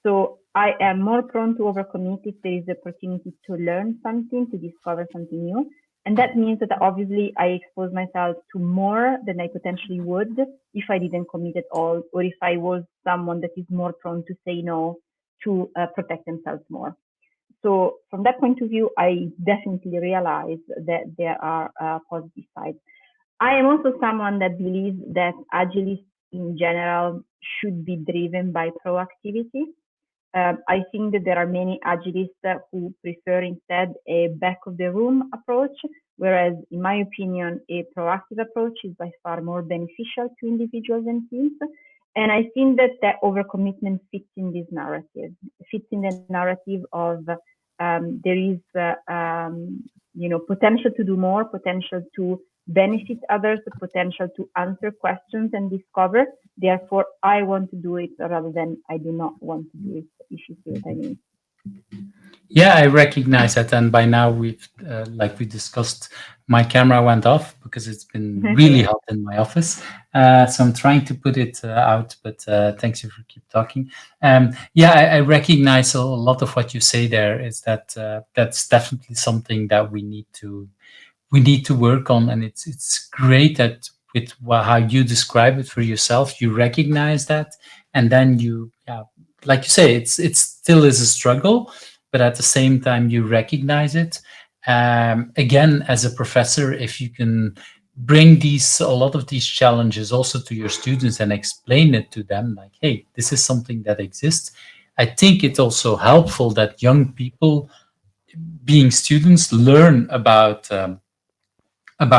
So I am more prone to overcommit if there is opportunity to learn something, to discover something new. And that means that obviously I expose myself to more than I potentially would if I didn't commit at all, or if I was someone that is more prone to say no to protect themselves more. So from that point of view, I definitely realize that there are positive sides. I am also someone that believes that agilists in general should be driven by proactivity. I think that there are many agilists who prefer instead a back of the room approach, whereas in my opinion, a proactive approach is by far more beneficial to individuals and teams. And I think that that overcommitment fits in this narrative, fits in the narrative of there is, potential to do more, potential to benefit others, the potential to answer questions and discover. Therefore, I want to do it rather than I do not want to do it, if you see what I mean. Yeah, I recognize that, and by now like we discussed, my camera went off because it's been really Yeah. hot in my office. So I'm trying to put it out, but thanks you for keep talking. Yeah, I recognize a lot of what you say there. Is that that's definitely something that we need to work on, and it's great that with how you describe it for yourself, you recognize that, and then yeah, like you say, it still is a struggle, but at the same time you recognize it. Again, as a professor, if you can bring these a lot of these challenges also to your students and explain it to them, like, hey, this is something that exists. I think it's also helpful that young people, being students, learn about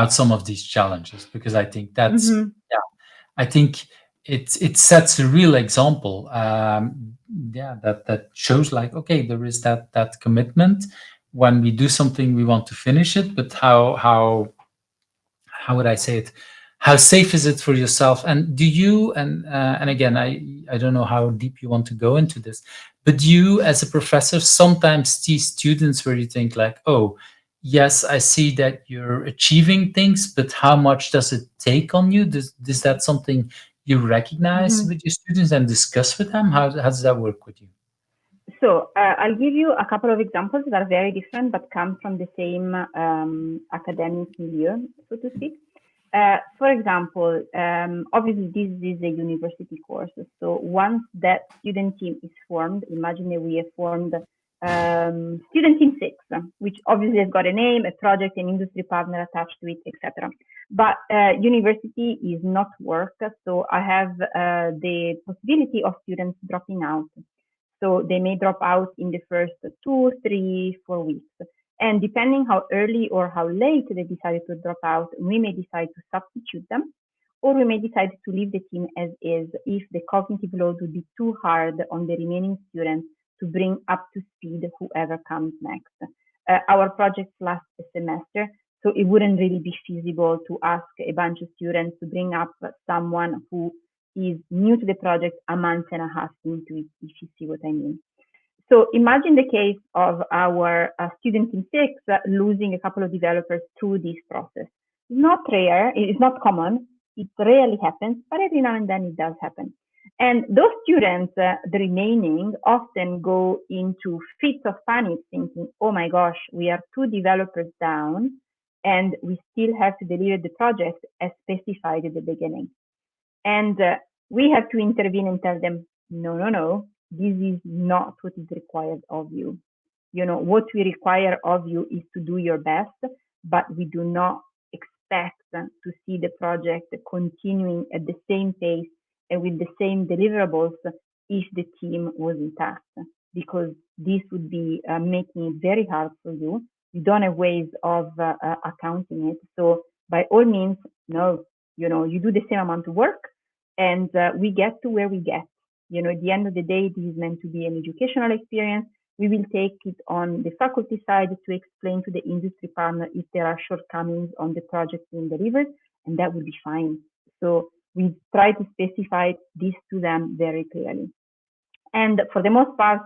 some of these challenges, because I think that's, Mm-hmm. yeah, I think it sets a real example. Yeah, that shows like, okay, there is that commitment. When we do something, we want to finish it, but how would I say it? How safe is it for yourself? And do you, and again, I don't know how deep you want to go into this, but do you, as a professor, sometimes see students where you think like, oh, yes, I see that you're achieving things, but how much does it take on you? Is that something you recognize Mm-hmm. with your students and discuss with them? How does that work with you? So I'll give you a couple of examples that are very different but come from the same academic milieu, so to speak. For example, obviously this is a university course. So once that student team is formed, imagine that we have formed student team six, which obviously has got a name, a project, an industry partner attached to it, etc. But university is not work, so I have the possibility of students dropping out. So they may drop out in the first 2, 3, 4 weeks. And depending how early or how late they decided to drop out, we may decide to substitute them, or we may decide to leave the team as is if the cognitive load would be too hard on the remaining students to bring up to speed whoever comes next. Our projects last a semester, so it wouldn't really be feasible to ask a bunch of students to bring up someone who is new to the project a month and a half into it, if you see what I mean. So imagine the case of our student in six losing a couple of developers through this process. It's not rare, it's not common, it rarely happens, but every now and then it does happen. And those students, the remaining, often go into fits of panic thinking, oh my gosh, we are two developers down and we still have to deliver the project as specified at the beginning. And we have to intervene and tell them, no, no, no, this is not what is required of you. What we require of you is to do your best, but we do not expect to see the project continuing at the same pace and with the same deliverables if the team was intact, because this would be making it very hard for you. You don't have ways of accounting it. So by all means, no, you do the same amount of work, and we get to where we get. At the end of the day, this is meant to be an educational experience. We will take it on the faculty side to explain to the industry partner if there are shortcomings on the project being delivered, and that will be fine. So we try to specify this to them very clearly. And for the most part,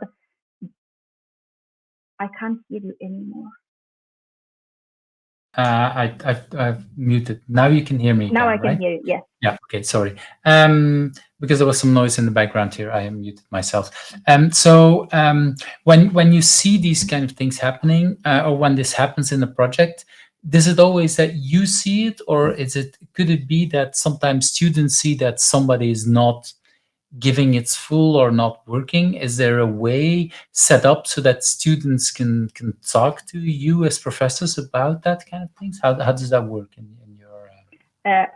I can't hear you anymore. I've muted. Now you can hear me Now again, I can right? hear you, yes. Yeah. Okay. Sorry. Because there was some noise in the background here, I muted myself. So when you see these kind of things happening, or when this happens in a project, is it always that you see it, or could it be that sometimes students see that somebody is not giving its full or not working? Is there a way set up so that students can talk to you as professors about that kind of things? How does that work in your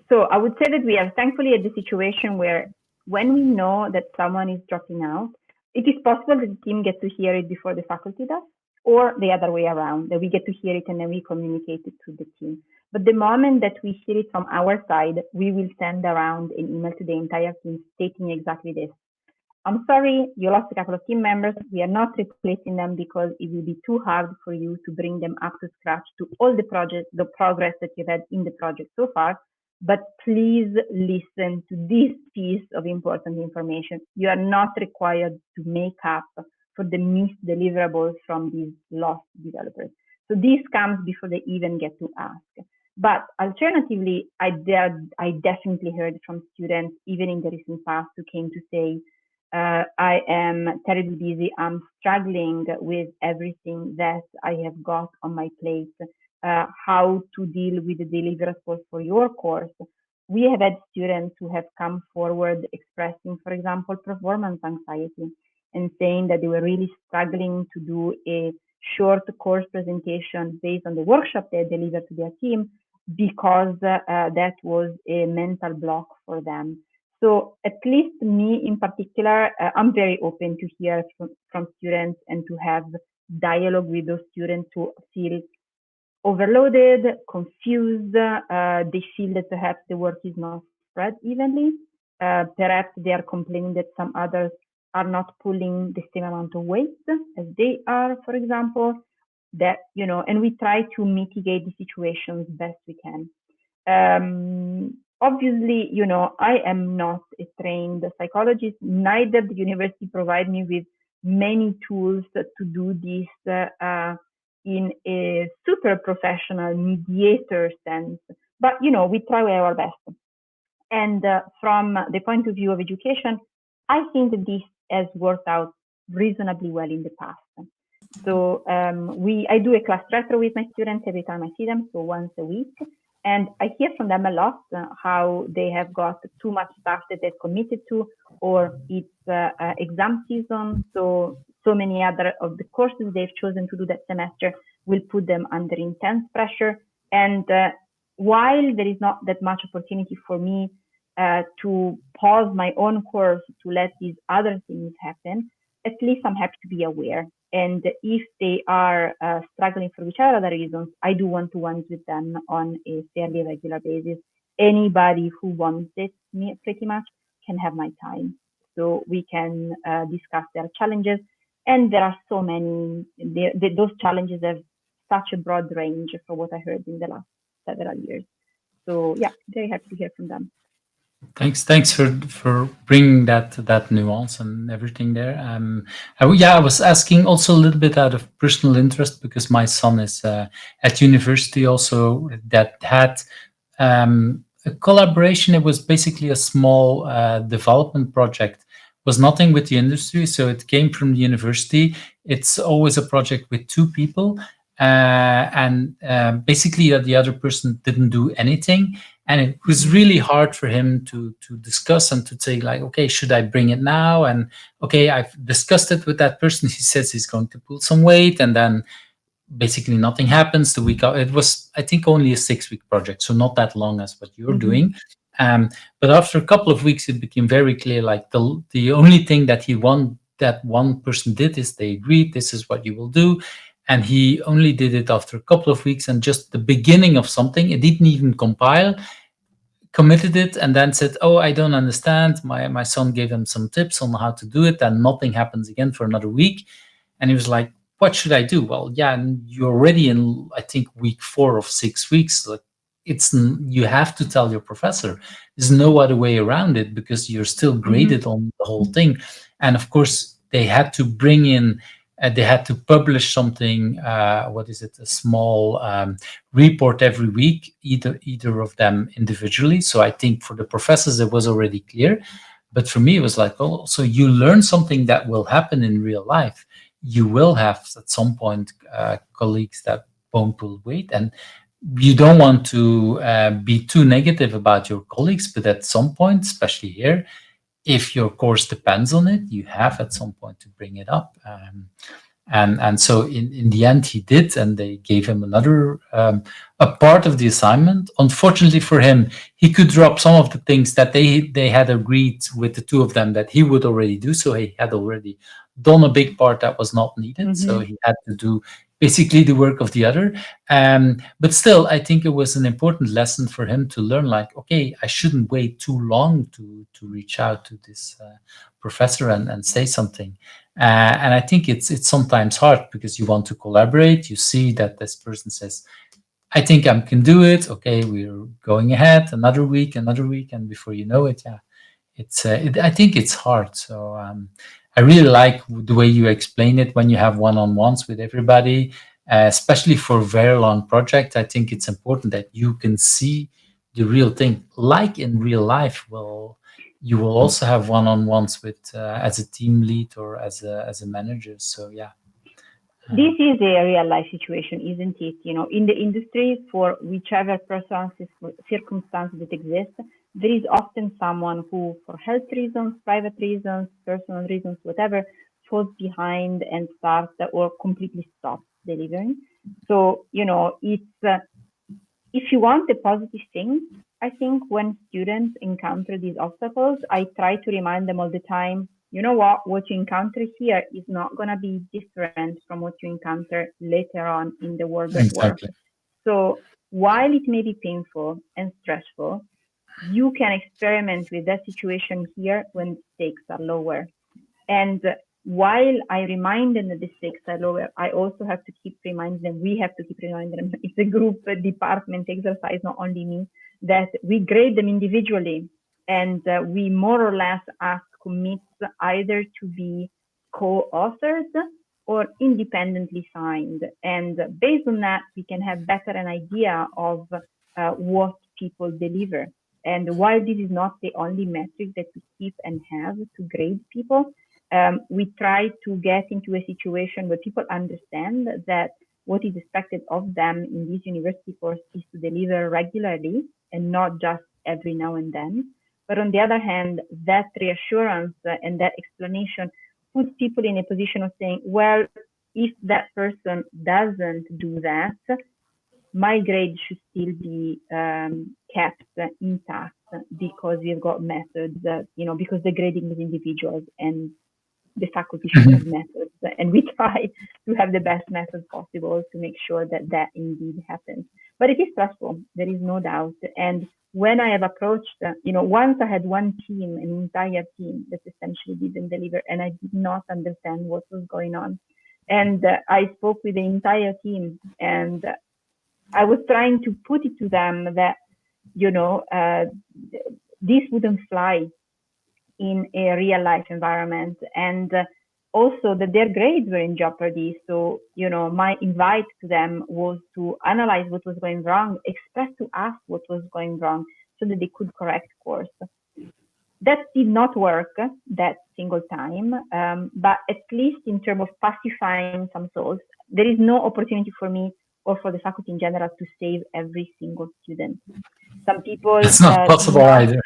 So I would say that we are thankfully at the situation where when we know that someone is dropping out, it is possible that the team gets to hear it before the faculty does, or the other way around, that we get to hear it and then we communicate it to the team. But the moment that we hear it from our side, we will send around an email to the entire team stating exactly this. I'm sorry, you lost a couple of team members. We are not replacing them because it will be too hard for you to bring them up to scratch to all the progress that you've had in the project so far. But please listen to this piece of important information. You are not required to make up for the missed deliverables from these lost developers. So this comes before they even get to ask. But alternatively, I definitely heard from students, even in the recent past, who came to say, I am terribly busy. I'm struggling with everything that I have got on my plate. How to deal with the deliverables for your course. We have had students who have come forward expressing, for example, performance anxiety and saying that they were really struggling to do a short course presentation based on the workshop they delivered to their team because that was a mental block for them. So at least me in particular, I'm very open to hear from students and to have dialogue with those students who feel overloaded, confused. They feel that perhaps the work is not spread evenly. Perhaps they are complaining that some others are not pulling the same amount of weight as they are, for example. And we try to mitigate the situations best we can. Obviously, I am not a trained psychologist. Neither the university provide me with many tools to do this in a super professional mediator sense. But, we try our best. And from the point of view of education, I think that this has worked out reasonably well in the past. So I do a class retro with my students every time I see them, so once a week. And I hear from them a lot how they have got too much stuff that they've committed to, or it's exam season. So many other of the courses they've chosen to do that semester will put them under intense pressure. And while there is not that much opportunity for me to pause my own course to let these other things happen, at least I'm happy to be aware. And if they are struggling for whichever other reasons, I do one-to-ones with them on a fairly regular basis. Anybody who wants it, pretty much, can have my time. So we can discuss their challenges. And there are so many, those challenges have such a broad range for what I heard in the last several years. So yeah, very happy to hear from them. Thanks for bringing that nuance and everything there. I was asking also a little bit out of personal interest because my son is at university also that had a collaboration. It was basically a small development project. Was nothing with the industry, so it came from the university. It's always a project with two people, and basically the other person didn't do anything. And it was really hard for him to discuss and to say, like, okay, should I bring it now? And okay, I've discussed it with that person. He says he's going to pull some weight, and then basically nothing happens. The week it was, I think, only a 6 week project, so not that long as what you're Mm-hmm. doing. um, but after a couple of weeks it became very clear, like the only thing that he want that one person did is they agreed this is what you will do, and he only did it after a couple of weeks and just the beginning of something. It didn't even compile, committed it, and then said, "Oh, I don't understand." My son gave him some tips on how to do it, and nothing happens again for another week. And he was like, "What should I do?" Well, yeah, and you're already in, I think, week 4 of 6 weeks. Like, you have to tell your professor. There's no other way around it because you're still Mm-hmm. graded on the whole thing. And of course, they had to bring in. They had to publish something. What is it? A small report every week, either of them individually. So I think for the professors it was already clear, but for me it was like, oh, so you learn something that will happen in real life. You will have at some point colleagues that won't pull weight, and you don't want to be too negative about your colleagues, but at some point, especially here, if your course depends on it, you have at some point to bring it up. And so in the end he did, and they gave him another a part of the assignment. Unfortunately for him, he could drop some of the things that they had agreed with the two of them that he would already do. So he had already done a big part that was not needed, so Mm-hmm. he had to do basically the work of the other. But still, I think it was an important lesson for him to learn, like, okay, I shouldn't wait too long to reach out to this professor and say something. And I think it's sometimes hard because you want to collaborate. You see that this person says, "I think I can do it." Okay, we're going ahead another week, and before you know it, yeah, I think it's hard. So I really like the way you explain it when you have one-on-ones with everybody, especially for a very long project. I think it's important that you can see the real thing, like in real life. Well, you will also have one-on-ones with as a team lead or as a manager. So yeah. This Um, is a real life situation, isn't it? You know, in the industry, for whichever circumstance that exists, there is often someone who, for health reasons, private reasons, personal reasons, whatever, falls behind and starts or completely stops delivering. So, you know, if you want the positive things, I think when students encounter these obstacles, I try to remind them all the time, you know what you encounter here is not going to be different from what you encounter later on in the world at work. exactly. So while it may be painful and stressful, you can experiment with that situation here when the stakes are lower. And while I remind them that the stakes are lower, I also have to keep reminding them, we have to keep reminding them, it's a group department exercise, not only me, that we grade them individually and we more or less ask commits either to be co-authored or independently signed. And based on that, we can have better an idea of what people deliver. And while this is not the only metric that we keep and have to grade people, we try to get into a situation where people understand that what is expected of them in this university course is to deliver regularly and not just every now and then. But on the other hand, that reassurance and that explanation puts people in a position of saying, well, if that person doesn't do that, my grade should still be kept intact because we've got methods, because the grading is individuals and the faculty should have methods, and we try to have the best method possible to make sure that that indeed happens. But it is stressful, there is no doubt. And when I have approached, once I had one team, an entire team that essentially didn't deliver, and I did not understand what was going on. And I spoke with the entire team, and I was trying to put it to them that, you know, uh, this wouldn't fly in a real life environment, and also that their grades were in jeopardy. So, my invite to them was to analyze what was going wrong, express to us what was going wrong so that they could correct course. That did not work that single time, but at least in terms of pacifying some souls, there is no opportunity for me or for the faculty in general to save every single student. Some people It's not do possible not. either.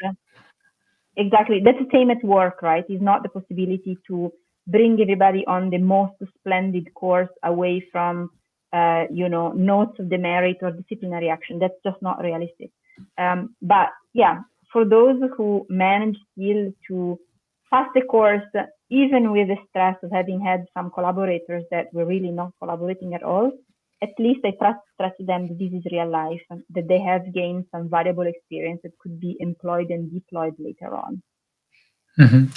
Exactly. That's the same at work, right? It's not the possibility to bring everybody on the most splendid course away from notes of demerit or disciplinary action. That's just not realistic. But yeah, for those who manage still to pass the course, even with the stress of having had some collaborators that were really not collaborating at all, at least I trust them that this is real life and that they have gained some valuable experience that could be employed and deployed later on.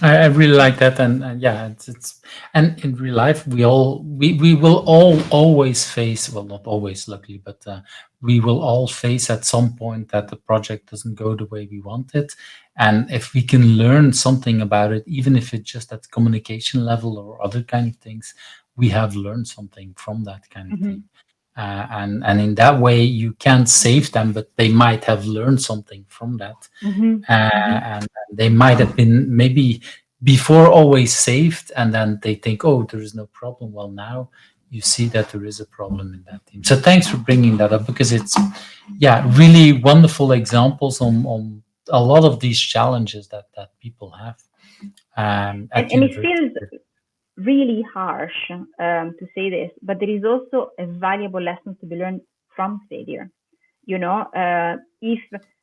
I really like that, and yeah, it's and in real life we will all always face, well, not always, luckily, but we will all face at some point that the project doesn't go the way we want it, and if we can learn something about it, even if it's just at communication level or other kind of things, we have learned something from that kind of Mm-hmm. thing. And in that way, you can't save them, but they might have learned something from that, Mm-hmm. Mm-hmm. and they might have been maybe before always saved, and then they think, oh, there is no problem. Well, now you see that there is a problem in that team. So thanks for bringing that up, because it's, yeah, really wonderful examples on a lot of these challenges that people have at And it university. feels really harsh to say this, but there is also a valuable lesson to be learned from failure. If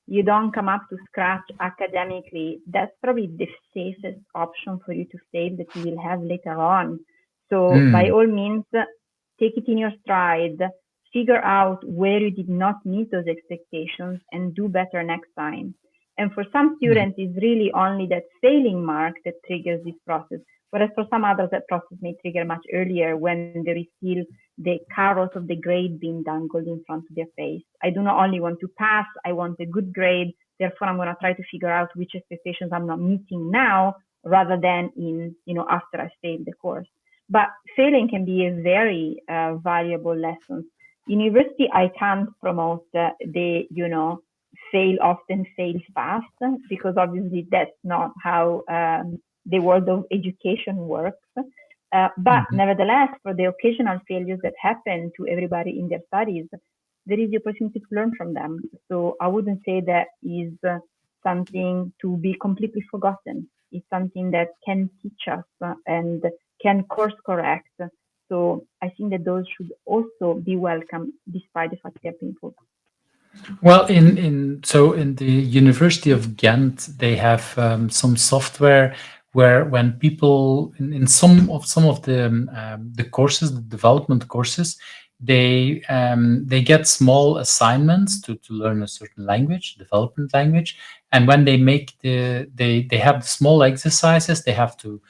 you don't come up to scratch academically, that's probably the safest option for you to fail that you will have later on. So by Mm, all means, take it in your stride, figure out where you did not meet those expectations and do better next time. And for some mm, students, it's really only that failing mark that triggers this process. Whereas for some others, that process may trigger much earlier when there is still the carrot of the grade being dangled in front of their face. I do not only want to pass, I want a good grade. Therefore, I'm going to try to figure out which expectations I'm not meeting now rather than after I failed the course. But failing can be a very valuable lesson. University, I can't promote fail often, fail fast, because obviously that's not how the world of education works. But mhm. nevertheless, for the occasional failures that happen to everybody in their studies, there is the opportunity to learn from them. So I wouldn't say that is something to be completely forgotten. It's something that can teach us and can course correct. So I think that those should also be welcome despite the fact they're painful. Well, in the University of Ghent, they have some software where when people in some of the courses, the development courses, they get small assignments to learn a certain language, development language, and when they make they have the small exercises, they have to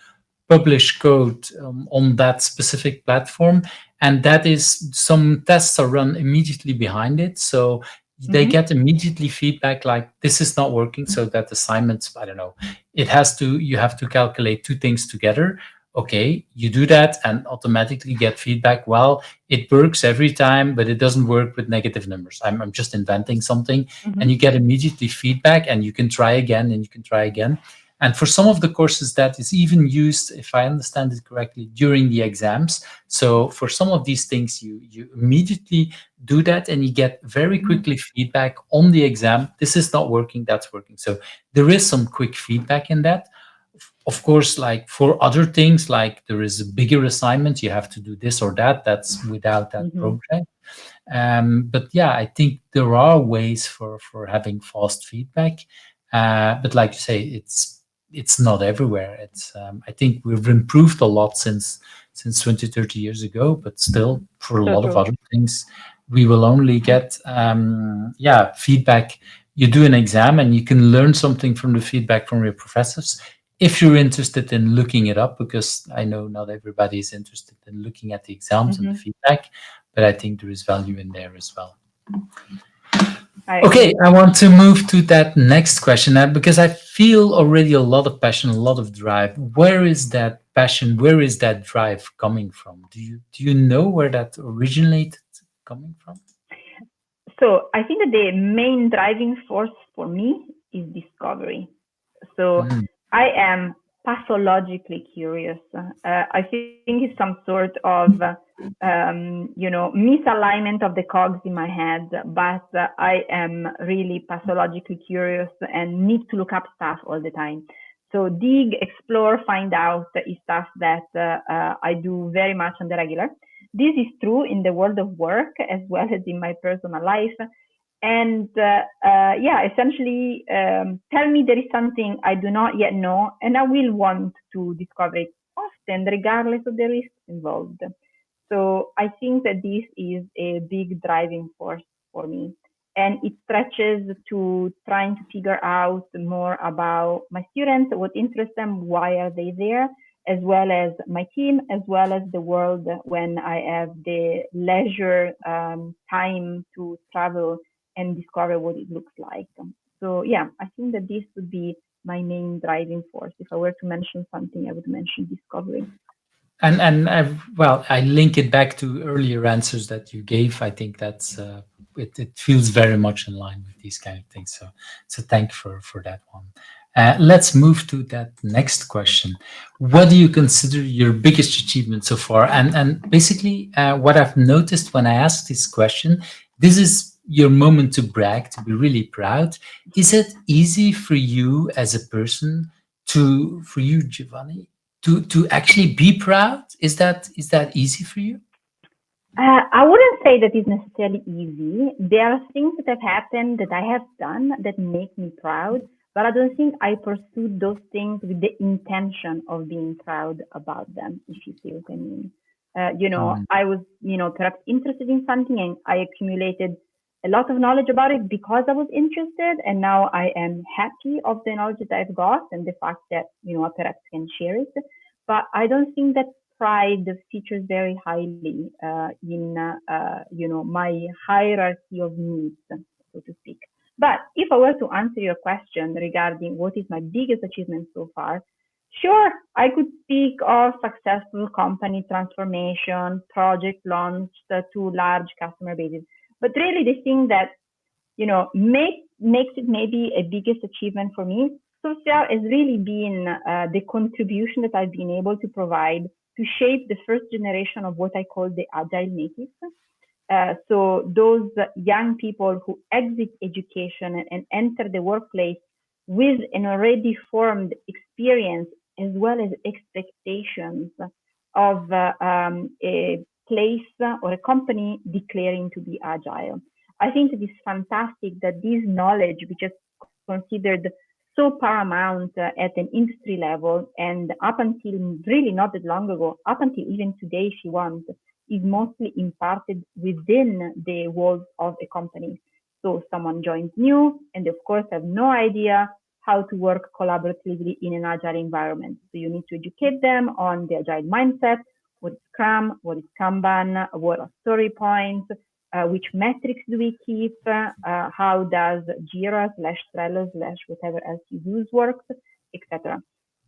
publish code on that specific platform, and that is, some tests are run immediately behind it, so they Mm-hmm. get immediately feedback like this is not working. So that assignments, I don't know, it has to, you have to calculate two things together. Okay, you do that and automatically get feedback, well, it works every time, but it doesn't work with negative numbers. I'm just inventing something. Mm-hmm. And you get immediately feedback, and you can try again, and you can try again. And for some of the courses, that is even used, if I understand it correctly, during the exams. So for some of these things, you immediately do that, and you get very Mm-hmm. quickly feedback on the exam. This is not working, that's working. So there is some quick feedback in that. Of course, like for other things, like there is a bigger assignment, you have to do this or that. That's without that Mm-hmm. project. But yeah, I think there are ways for having fast feedback. But like you say, it's not everywhere. It's I think we've improved a lot since 20, 30 years ago, but still for a So lot of true. other things, we will only get yeah, feedback. You do an exam and you can learn something from the feedback from your professors if you're interested in looking it up, because I know not everybody is interested in looking at the exams and the Mm-hmm. feedback, but I think there is value in there as well. I Okay, agree. I want to move to that next question because I feel already a lot of passion, a lot of drive. Where is that passion? Where is that drive coming from? Do you know where that originated coming from? So I think that the main driving force for me is discovery. So Mm, I am pathologically curious. I think it's some sort of, misalignment of the cogs in my head, but I am really pathologically curious and need to look up stuff all the time. So dig, explore, find out is stuff that I do very much on the regular. This is true in the world of work as well as in my personal life. And yeah, essentially, tell me there is something I do not yet know, and I will want to discover it often, regardless of the risks involved. So I think that this is a big driving force for me. And it stretches to trying to figure out more about my students, what interests them, why are they there, as well as my team, as well as the world when I have the leisure time to travel and discover what it looks like. So yeah, I think that this would be my main driving force. If I were to mention something, I would mention discovery. And well, I link it back to earlier answers that you gave. I think that's it feels very much in line with these kind of things. So thank you for that one. Let's move to that next question. What do you consider your biggest achievement so far? And basically, what I've noticed when I ask this question, this is your moment to brag, to be really proud. Is it easy for you as a person for you, Giovanni, to actually be proud? Is that easy for you? I wouldn't say that it's necessarily easy. There are things that have happened that I have done that make me proud, but I don't think I pursued those things with the intention of being proud about them, if you see what I mean. Mm. I was, perhaps interested in something and I accumulated a lot of knowledge about it because I was interested. And now I am happy of the knowledge that I've got and the fact that, I perhaps can share it. But I don't think that pride features very highly in my hierarchy of needs, so to speak. But if I were to answer your question regarding what is my biggest achievement so far, sure, I could speak of successful company transformation, project launched to large customer bases. But really, the thing that makes it maybe a biggest achievement for me so far has really been the contribution that I've been able to provide to shape the first generation of what I call the agile natives. So those young people who exit education and enter the workplace with an already formed experience as well as expectations of a place or a company declaring to be agile. I think it is fantastic that this knowledge, which is considered so paramount at an industry level, and up until really not that long ago, up until even today, if you want, is mostly imparted within the walls of a company. So someone joins new and of course have no idea how to work collaboratively in an agile environment. So you need to educate them on the agile mindset, what is Scrum, what is Kanban, what are story points, which metrics do we keep, how does Jira slash Trello slash whatever else you use works, etc.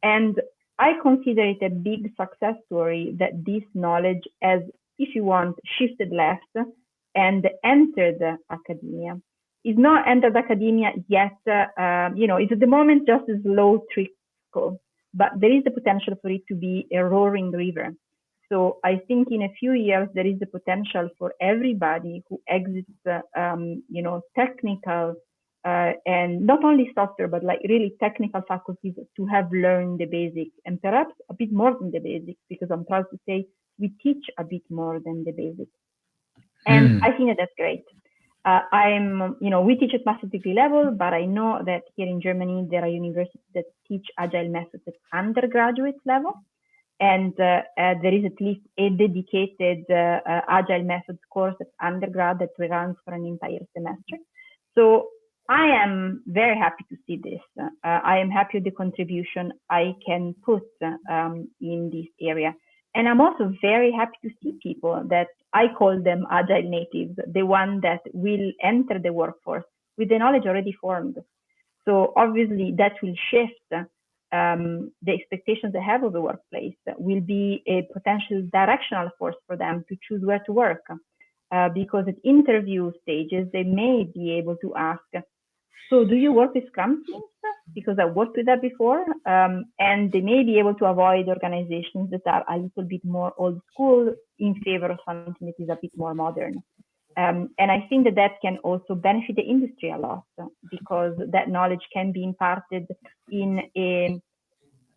And I consider it a big success story that this knowledge has, if you want, shifted left and entered academia. It's not entered academia yet, it's at the moment just a slow trickle, but there is the potential for it to be a roaring river. So I think in a few years there is the potential for everybody who exits, technical and not only software, but like really technical faculties to have learned the basics and perhaps a bit more than the basics, because I'm proud to say we teach a bit more than the basics. And Hmm. I think that that's great. We teach at master's degree level, but I know that here in Germany, there are universities that teach agile methods at undergraduate level. And there is at least a dedicated agile methods course at undergrad that runs for an entire semester. So I am very happy to see this. I am happy with the contribution I can put in this area. And I'm also very happy to see people that I call them agile natives, the one that will enter the workforce with the knowledge already formed. So obviously that will shift the expectations they have of the workplace, will be a potential directional force for them to choose where to work. Because at interview stages, they may be able to ask, so do you work with Scrum teams? Because I worked with that before. And they may be able to avoid organizations that are a little bit more old school in favor of something that is a bit more modern. And I think that that can also benefit the industry a lot because that knowledge can be imparted in a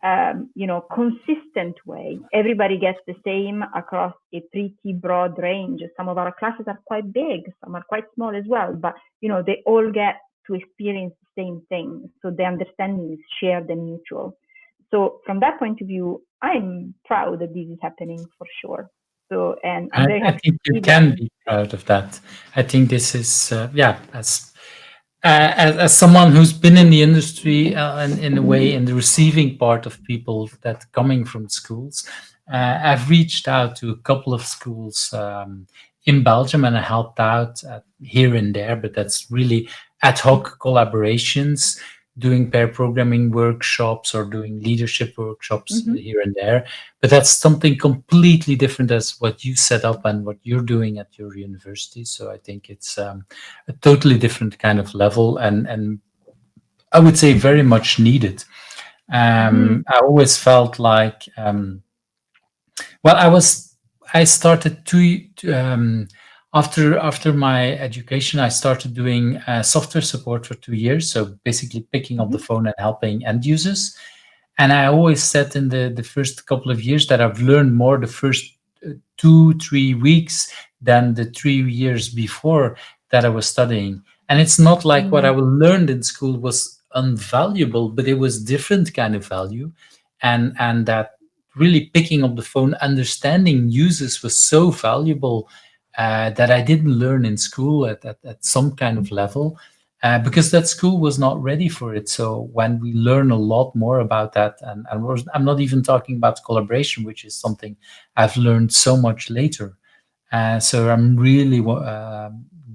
consistent way. Everybody gets the same across a pretty broad range. Some of our classes are quite big, some are quite small as well, but they all get to experience the same thing. So the understanding is shared and mutual. So from that point of view, I'm proud that this is happening for sure. So, and I'm very I happy to think you see can them. be proud of that. I think this is, yeah, as someone who's been in the industry and in a way in the receiving part of people that coming from schools, I've reached out to a couple of schools in Belgium and I helped out here and there, but that's really ad hoc collaborations, doing pair programming workshops or doing leadership workshops Mm-hmm. here and there. But that's something completely different as what you set up and what you're doing at your university. So I think it's a totally different kind of level and I would say very much needed. Mm-hmm. I always felt like well, I started after my education. I started doing software support for 2 years. So basically picking up the Mm-hmm. phone and helping end users. And I always said in the first couple of years that I've learned more the first 2 3 weeks than the 3 years before that I was studying. And it's not like what I learned in school was invaluable, but it was different kind of value, and that really picking up the phone, understanding users was so valuable that I didn't learn in school at some kind of level because that school was not ready for it. So when we learn a lot more about that, I'm not even talking about collaboration, which is something I've learned so much later. So I'm really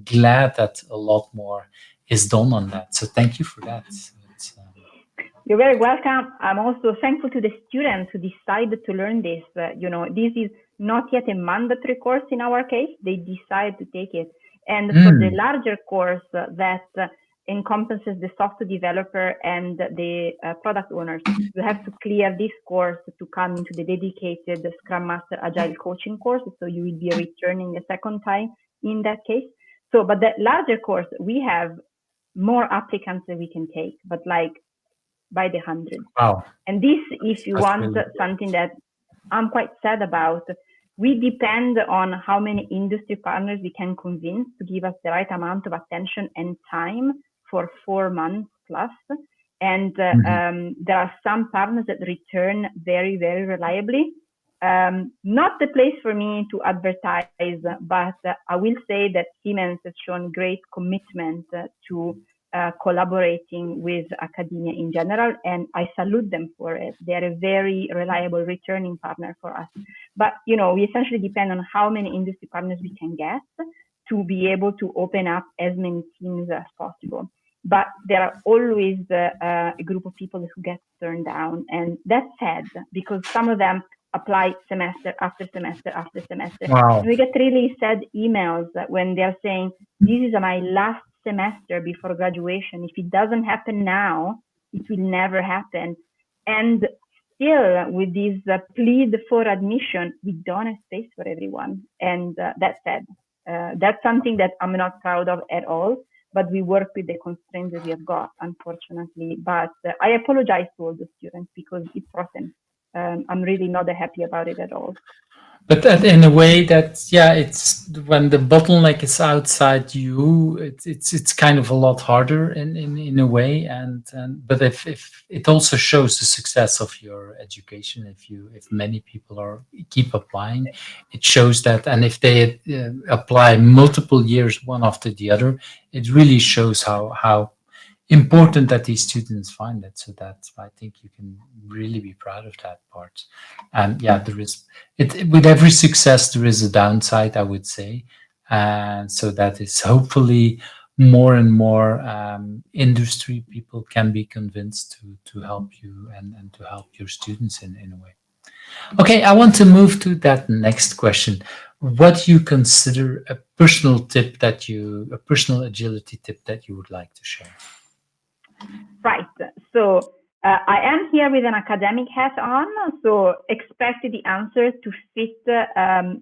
glad that a lot more is done on that. So thank you for that. You're very welcome. I'm also thankful to the students who decided to learn this. This is not yet a mandatory course in our case. They decide to take it. And for the Mm, larger course that encompasses the software developer and the product owners, you have to clear this course to come into the dedicated Scrum Master Agile coaching course. So you will be returning a second time in that case. So, but the larger course, we have more applicants that we can take, but like by the hundreds. wow, And this, if you that's want really something that I'm quite sad about, we depend on how many industry partners we can convince to give us the right amount of attention and time for 4 months plus. And good. there are some partners that return very, very reliably. Not the place for me to advertise, but I will say that Siemens has shown great commitment to collaborating with academia in general, and I salute them for it. They're a very reliable returning partner for us. But we essentially depend on how many industry partners we can get to be able to open up as many teams as possible. But there are always a group of people who get turned down, and that's sad because some of them apply semester after semester after semester, Wow. and we get really sad emails when they're saying, "This is my last semester before graduation. If it doesn't happen now, it will never happen." And still, with this plead for admission, we don't have space for everyone. And that's sad. That's something that I'm not proud of at all. But we work with the constraints that we have got, unfortunately. But I apologize to all the students because it's rotten. I'm really not happy about it at all. But that in a way that, yeah, it's when the bottleneck is outside you, it's kind of a lot harder in a way. And but if it also shows the success of your education, if many people are keep applying, it shows that. And if they apply multiple years one after the other, it really shows how important that these students find it. So that I think you can really be proud of that part. And yeah, there is with every success there is a downside, I would say, and so that is hopefully more and more industry people can be convinced to help you and to help your students in a way. Okay, I want to move to that next question. What you consider a personal agility tip that you would like to share? Right. So I am here with an academic hat on, so expect the answer to fit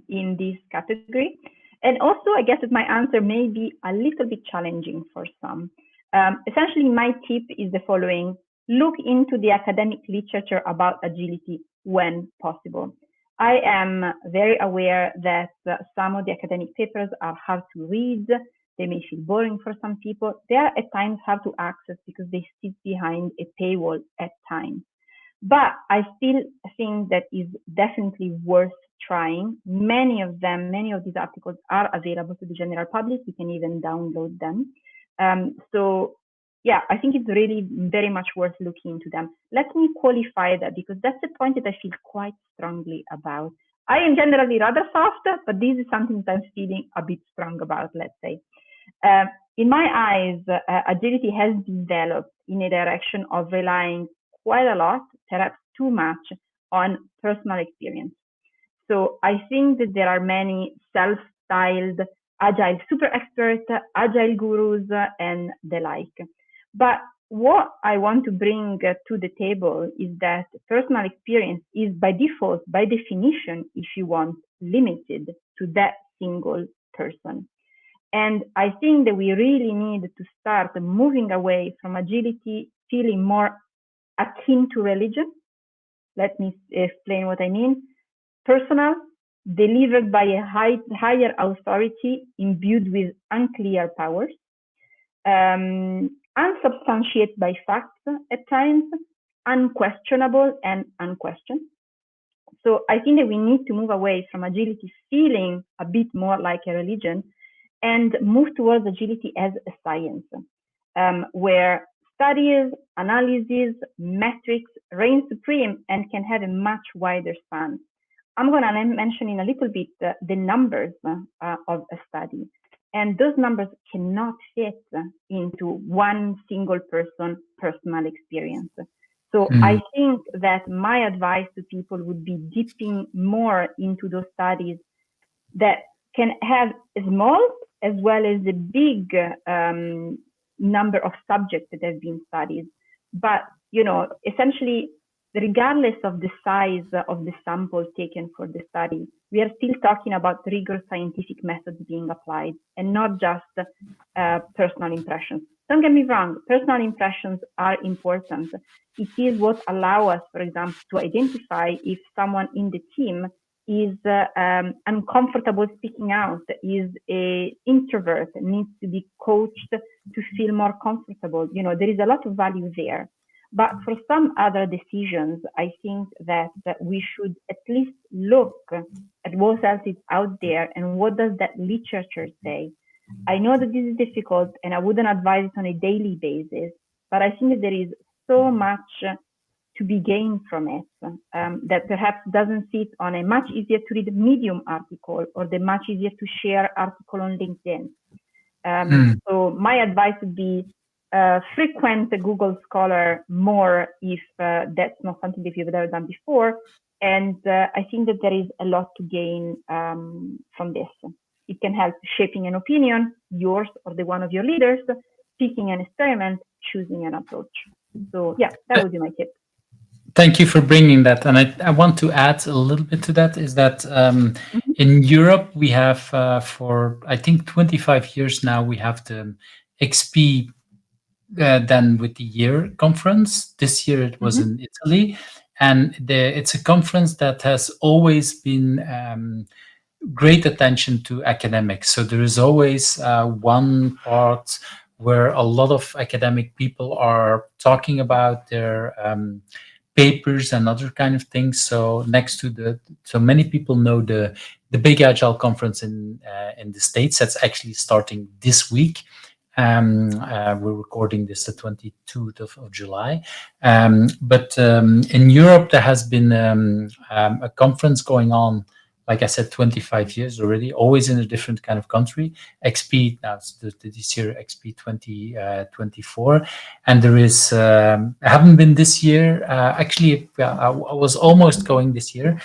in this category. And also, I guess that my answer may be a little bit challenging for some. Essentially, my tip is the following. look into the academic literature about agility when possible. I am very aware that some of the academic papers are hard to read. They may feel boring for some people. They are at times hard to access because they sit behind a paywall at times. But I still think that is definitely worth trying. Many of them, many of these articles are available to the general public. You can even download them. So yeah, I think it's really very much worth looking into them. Let me qualify that because that's a point that I feel quite strongly about. I am generally rather soft, but this is something that I'm feeling a bit strong about, let's say. Uh, in my eyes, agility has developed in a direction of relying quite a lot, perhaps too much, on personal experience. So I think that there are many self-styled agile super experts, agile gurus, and the like. But what I want to bring to the table is that personal experience is by default, by definition, if you want, limited to that single person. And I think that we really need to start moving away from agility feeling more akin to religion. Let me explain what I mean. Personal, delivered by a higher authority imbued with unclear powers, unsubstantiated by facts at times, unquestionable and unquestioned. So I think that we need to move away from agility feeling a bit more like a religion and move towards agility as a science, where studies, analysis, metrics reign supreme and can have a much wider span. I'm going to mention in a little bit the numbers of a study. And those numbers cannot fit into one single personal experience. So I think that my advice to people would be dipping more into those studies that can have a small as well as a big number of subjects that have been studied. But, essentially, regardless of the size of the sample taken for the study, we are still talking about rigorous scientific methods being applied and not just personal impressions. Don't get me wrong, personal impressions are important. It is what allows us, for example, to identify if someone in the team is uncomfortable speaking out, is a introvert, needs to be coached to feel more comfortable. There is a lot of value there. But for some other decisions, I think that we should at least look at what else is out there and what does that literature say. I know that this is difficult and I wouldn't advise it on a daily basis, but I think that there is so much to be gained from it that perhaps doesn't sit on a much easier to read Medium article or the much easier to share article on LinkedIn. So my advice would be frequent the Google Scholar more if that's not something that you've ever done before. And I think that there is a lot to gain from this. It can help shaping an opinion, yours or the one of your leaders, picking an experiment, choosing an approach. So yeah, that would be my tip. Thank you for bringing that. And I want to add a little bit to that is that in Europe, we have for, I think, 25 years now, we have the XP then with the year conference. This year it was in Italy. And it's a conference that has always been great attention to academics. So there is always one part where a lot of academic people are talking about their papers and other kind of things. So next to so many people know the big agile conference in the States that's actually starting this week. We're recording this the 22th of July. But in Europe, there has been a conference going on, like I said, 25 years already, always in a different kind of country. XP, now it's this year, XP 2024. And there is, I haven't been this year. Actually, I was almost going this year.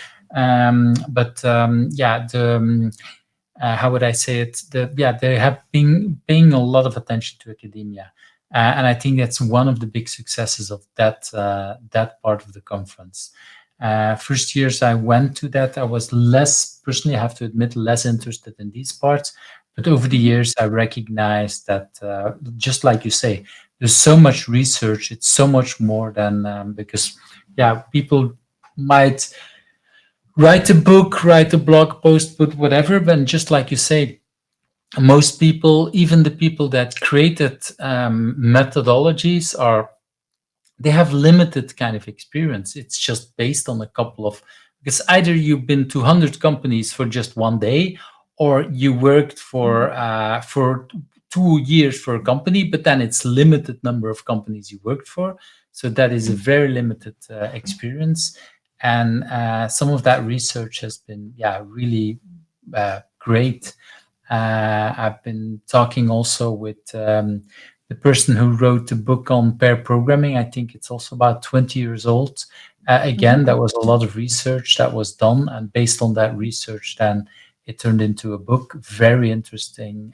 How would I say it? They have been paying a lot of attention to academia. And I think that's one of the big successes of that part of the conference. First years I went to that, I was personally, I have to admit, less interested in these parts. But over the Mhm. years, I recognized that, just like you say, there's so much research. It's so much more than because, yeah, people might write a book, write a blog post, but whatever. But just like you say, most people, even the people that created methodologies, are they have limited kind of experience. It's just based on a couple of because either you've been to 100 companies for just one day, or you worked for 2 years for a company, but then it's limited number of companies you worked for. So that is a very limited experience, and some of that research has been, yeah, really great. I've been talking also with the person who wrote the book on pair programming. I think it's also about 20 years old. Again, Mhm. there was a lot of research that was done, and based on that research, then it turned into a book. Very interesting,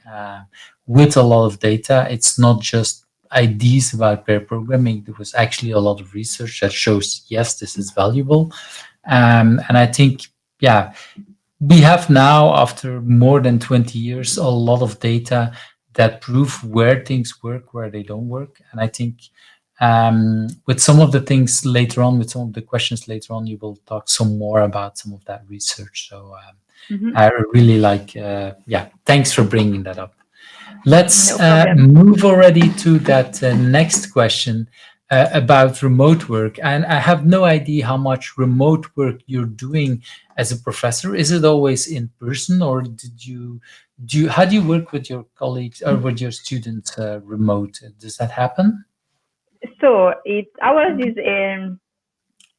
with a lot of data. It's not just ideas about pair programming. There was actually a lot of research that shows yes, this is valuable. And I think, yeah, we have now, after more than 20 years, a lot of data that prove where things work, where they don't work. And I think with some of the things later on, with some of the questions later on, you will talk some more about some of that research. So Mhm. I really like, yeah, thanks for bringing that up. Let's No problem. move already to that next question about remote work. And I have no idea how much remote work you're doing as a professor. Is it always in person, or how do you work with your colleagues or with your students remote? Does that happen? So it ours is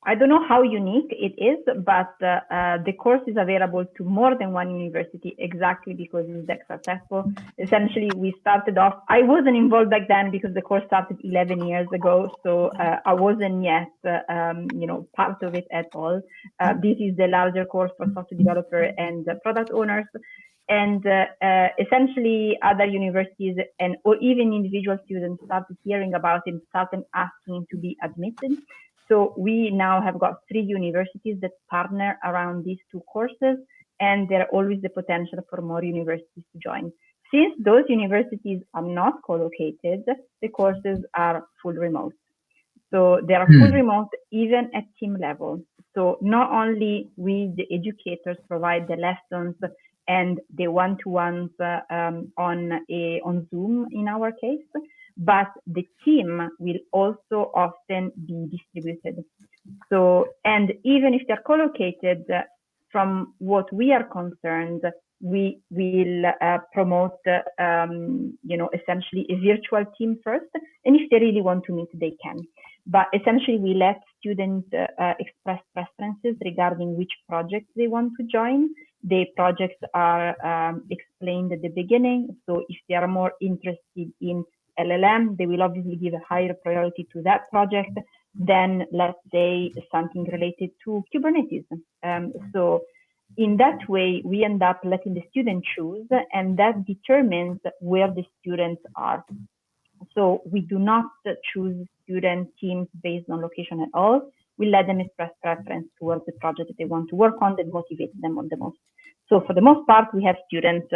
I don't know how unique it is, but the course is available to more than one university exactly because it's that successful. Essentially, we started off. I wasn't involved back then because the course started 11 years ago, so I wasn't yet, part of it at all. This is the larger course for software developer and product owners. And essentially, other universities and or even individual students started hearing about it, started asking to be admitted. So we now have got 3 universities that partner around these 2 courses, and there are always the potential for more universities to join. Since those universities are not co-located, the courses are full remote. So they are full Hmm. remote even at team level. So not only we, the educators, provide the lessons and the one-to-ones on Zoom in our case, but the team will also often be distributed. So, and even if they're co-located, from what we are concerned, we will promote, essentially a virtual team first. And if they really want to meet, they can. But essentially, we let students express preferences regarding which projects they want to join. The projects are explained at the beginning. So if they are more interested in LLM, they will obviously give a higher priority to that project than, let's say, something related to Kubernetes. So in that way, we end up letting the student choose, and that determines where the students are. So we do not choose student teams based on location at all. We let them express preference towards the project that they want to work on that motivates them on the most. So for the most part, we have students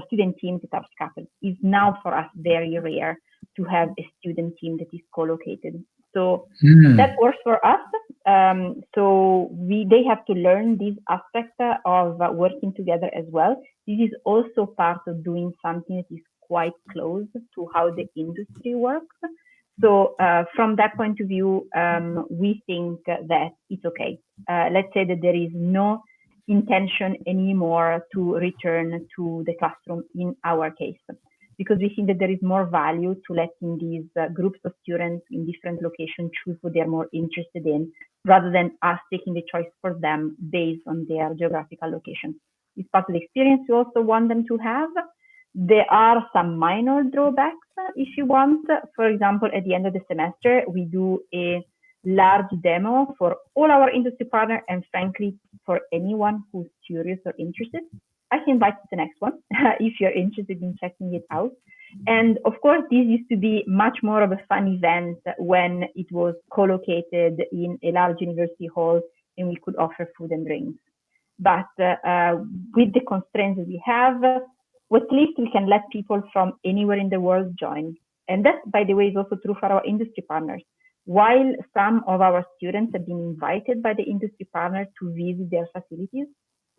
student teams that are scattered. It's now for us very rare to have a student team that is co-located. So that Hmm. works for us. So they have to learn this aspect of working together as well. This is also part of doing something that is quite close to how the industry works. So from that point of view, we think that it's okay. Let's say that there is no intention anymore to return to the classroom in our case, because we think that there is more value to letting these groups of students in different locations choose what they're more interested in, rather than us taking the choice for them based on their geographical location. It's part of the experience we also want them to have. There are some minor drawbacks if you want. For example, at the end of the semester, we do a large demo for all our industry partners and frankly, for anyone who's curious or interested. I can invite you to the next one if you're interested in checking it out. And of course, this used to be much more of a fun event when it was co-located in a large university hall and we could offer food and drinks. But with the constraints that we have, at least we can let people from anywhere in the world join. And that, by the way, is also true for our industry partners. While some of our students have been invited by the industry partners to visit their facilities,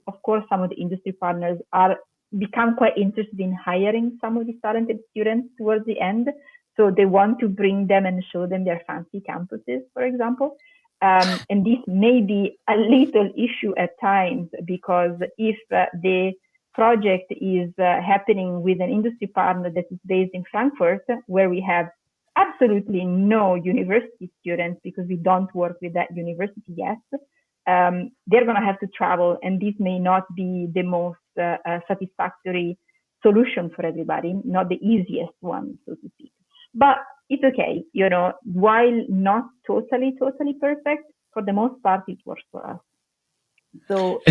of course, some of the industry partners are become quite interested in hiring some of these talented students towards the end. So they want to bring them and show them their fancy campuses, for example. And this may be a little issue at times because if the project is happening with an industry partner that is based in Frankfurt, where we have absolutely no university students because we don't work with that university yet, they're going to have to travel, and this may not be the most satisfactory solution for everybody, not the easiest one, so to speak. But it's okay, while not totally perfect, for the most part, it works for us. So,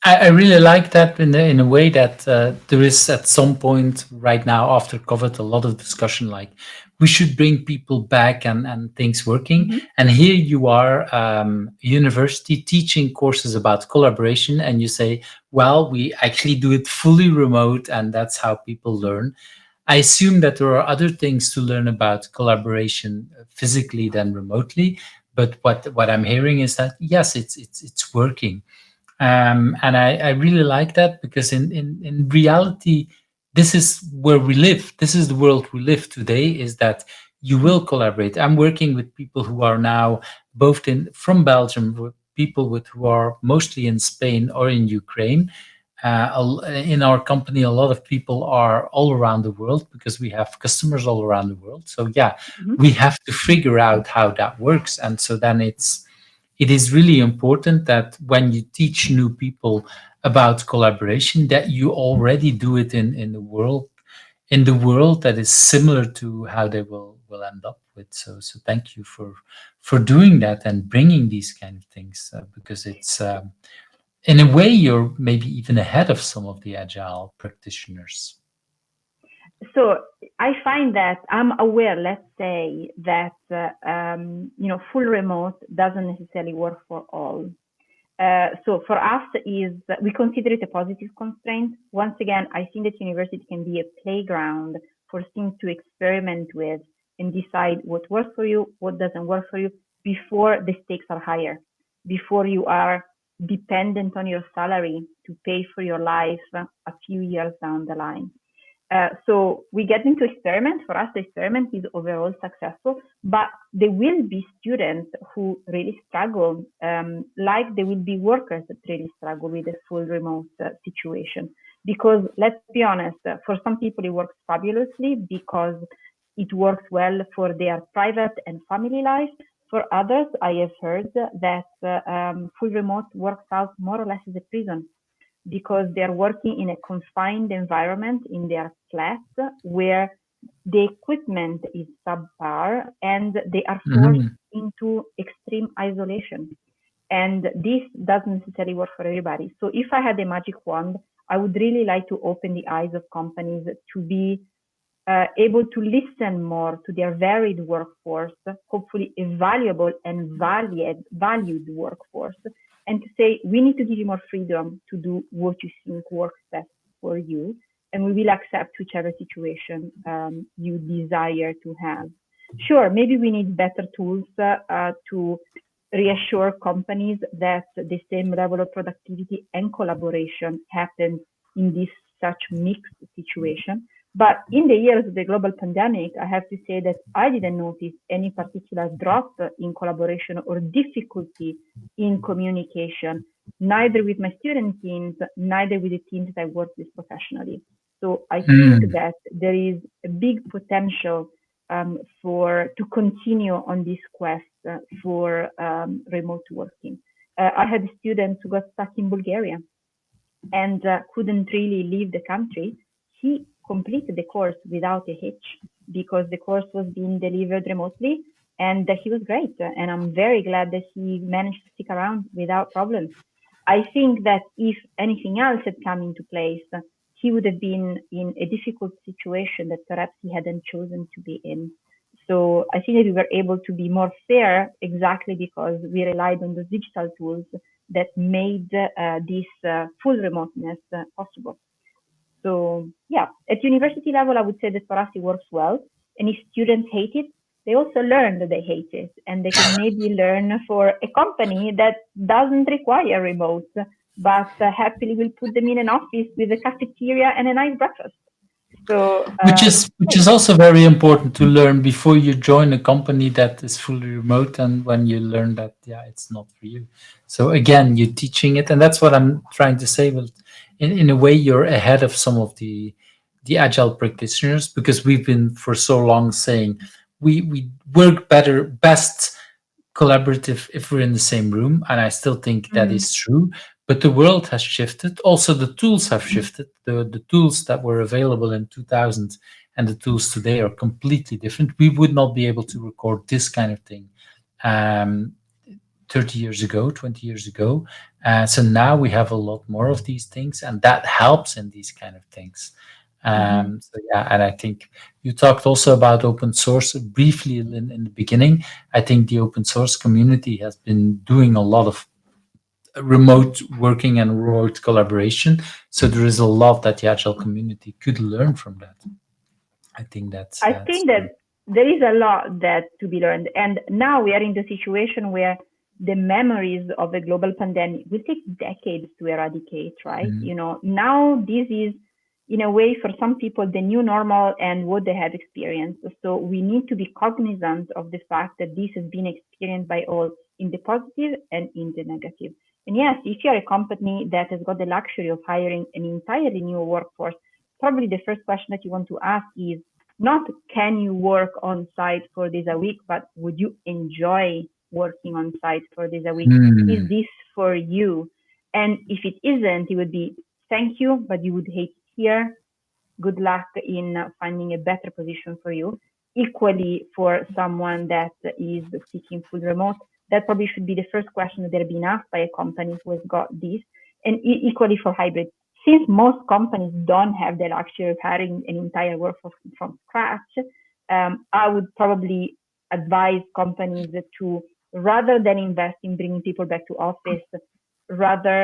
I really like that in a way that there is at some point right now after COVID a lot of discussion like we should bring people back and things working. mhm, And here you are, university teaching courses about collaboration, and you say, well, we actually do it fully remote, and that's how people learn. I assume that there are other things to learn about collaboration physically than remotely. But what I'm hearing is that yes, it's working, and I really like that because in reality, this is where we live. This is the world we live today. Is that you will collaborate. I'm working with people who are now both in from Belgium, with people with who are mostly in Spain or in Ukraine. In our company, a lot of people are all around the world because we have customers all around the world. So yeah, mhm. we have to figure out how that works, and so then it is really important that when you teach new people about collaboration, that you already do it in the world that is similar to how they will end up with. So thank you for doing that and bringing these kind of things because it's in a way you're maybe even ahead of some of the agile practitioners. So I find that I'm aware, let's say, that full remote doesn't necessarily work for all. So for us is we consider it a positive constraint. Once again, I think that university can be a playground for things to experiment with and decide what works for you, what doesn't work for you before the stakes are higher, before you are dependent on your salary to pay for your life a few years down the line. So we get into experiment. For us, the experiment is overall successful, but there will be students who really struggle, like there will be workers that really struggle with a full remote situation. Because let's be honest, for some people it works fabulously because it works well for their private and family life. For others, I have heard that full remote works out more or less as a prison because they're working in a confined environment in their flat where the equipment is subpar and they are forced Mhm. into extreme isolation. And this doesn't necessarily work for everybody. So if I had a magic wand, I would really like to open the eyes of companies to be able to listen more to their varied workforce, hopefully a valuable and valued workforce, and to say, we need to give you more freedom to do what you think works best for you, and we will accept whichever situation you desire to have. Sure, maybe we need better tools to reassure companies that the same level of productivity and collaboration happens in this such mixed situation. But in the years of the global pandemic, I have to say that I didn't notice any particular drop in collaboration or difficulty in communication, neither with my student teams, neither with the teams that I work with professionally. So I think Mm. that there is a big potential for to continue on this quest for remote working. I had students who got stuck in Bulgaria and couldn't really leave the country. He completed the course without a hitch because the course was being delivered remotely, and he was great. And I'm very glad that he managed to stick around without problems. I think that if anything else had come into place, he would have been in a difficult situation that perhaps he hadn't chosen to be in. So I think that we were able to be more fair exactly because we relied on those digital tools that made this full remoteness possible. So So yeah, at university level, I would say that for us it works well. And if students hate it, they also learn that they hate it, and they can maybe learn for a company that doesn't require remote, but happily will put them in an office with a cafeteria and a nice breakfast. So Which is also very important to learn before you join a company that is fully remote, and when you learn that, yeah, it's not for you. So again, you're teaching it, and that's what I'm trying to say. Well, in a way, you're ahead of some of the agile practitioners, because we've been for so long saying we work best collaborative if we're in the same room, and I still think that mhm, is true. But the world has shifted, also the tools have shifted. The tools that were available in 2000 and the tools today are completely different. We would not be able to record this kind of thing um, 30 years ago, 20 years ago. So now we have a lot more of these things, and that helps in these kind of things. mhm. So yeah, and I think you talked also about open source briefly in the beginning. I think the open source community has been doing a lot of remote working and remote collaboration. So there is a lot that the agile community could learn from that. I think I that's think true. that there is a lot that to be learned, and now we are in the situation where the memories of a global pandemic will take decades to eradicate, right? Mhm. You know, now this is in a way for some people the new normal and what they have experienced. So we need to be cognizant of the fact that this has been experienced by all in the positive and in the negative. And yes, if you're a company that has got the luxury of hiring an entirely new workforce, probably the first question that you want to ask is not can you work on site 4 days a week, but would you enjoy working on site 4 days a week? Is Hmm. this for you? And if it isn't, it would be thank you, but you would hate it here. Good luck in finding a better position for you. Equally, for someone that is seeking full remote, that probably should be the first question that they're being asked by a company who has got this. And equally for hybrid, since most companies don't have the luxury of hiring an entire workforce from scratch, I would probably advise companies to, rather than invest in bringing people back to office, rather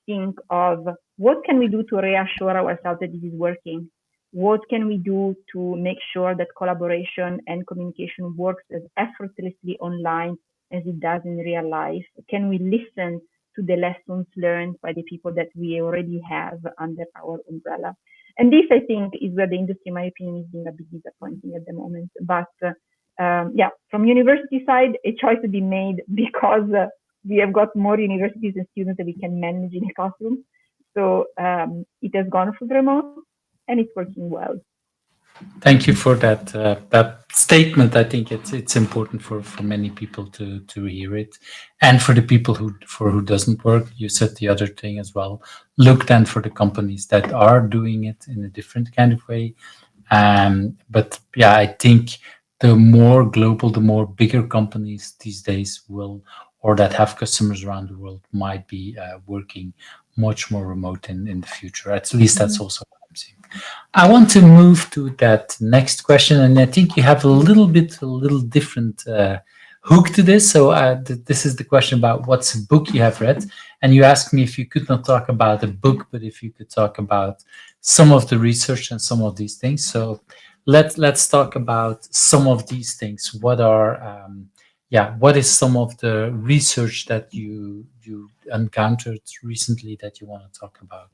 think of what can we do to reassure ourselves that this is working? What can we do to make sure that collaboration and communication works as effortlessly online as it does in real life? Can we listen to the lessons learned by the people that we already have under our umbrella? And this, I think, is where the industry, in my opinion, is being a bit disappointing at the moment. But yeah, from university side, a choice to be made because we have got more universities and students that we can manage in a classroom. So it has gone full remote and it's working well. Thank you for that statement. I think it's important for many people to hear it, and for the people who doesn't work. You said the other thing as well. Look then for the companies that are doing it in a different kind of way. But yeah, I think the more global, the more bigger companies these days will, or that have customers around the world, might be working much more remote in the future. At least that's Mm-hmm. also what I'm seeing. I want to move to that next question, and I think you have a little different hook to this. So this is the question about what's a book you have read, and you asked me if you could not talk about a book, but if you could talk about some of the research and some of these things. So let's talk about some of these things. What is some of the research that you encountered recently that you want to talk about?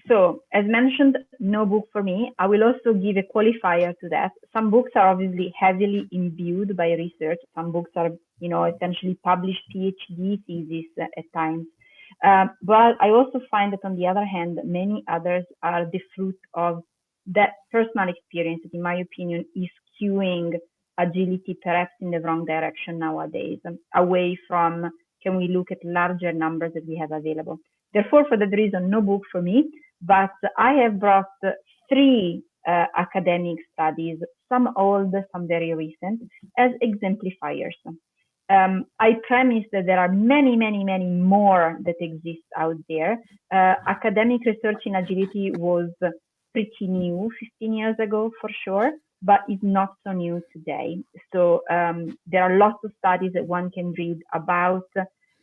So, as mentioned, no book for me. I will also give a qualifier to that. Some books are obviously heavily imbued by research. Some books are, essentially published PhD theses at times. But I also find that on the other hand, many others are the fruit of that personal experience that, in my opinion, is skewing agility perhaps in the wrong direction nowadays, away from can we look at larger numbers that we have available. Therefore, for that reason, no book for me, but I have brought three academic studies, some old, some very recent, as exemplifiers. I premise that there are many, many, many more that exist out there. Academic research in agility was pretty new 15 years ago for sure, but is not so new today. So there are lots of studies that one can read about,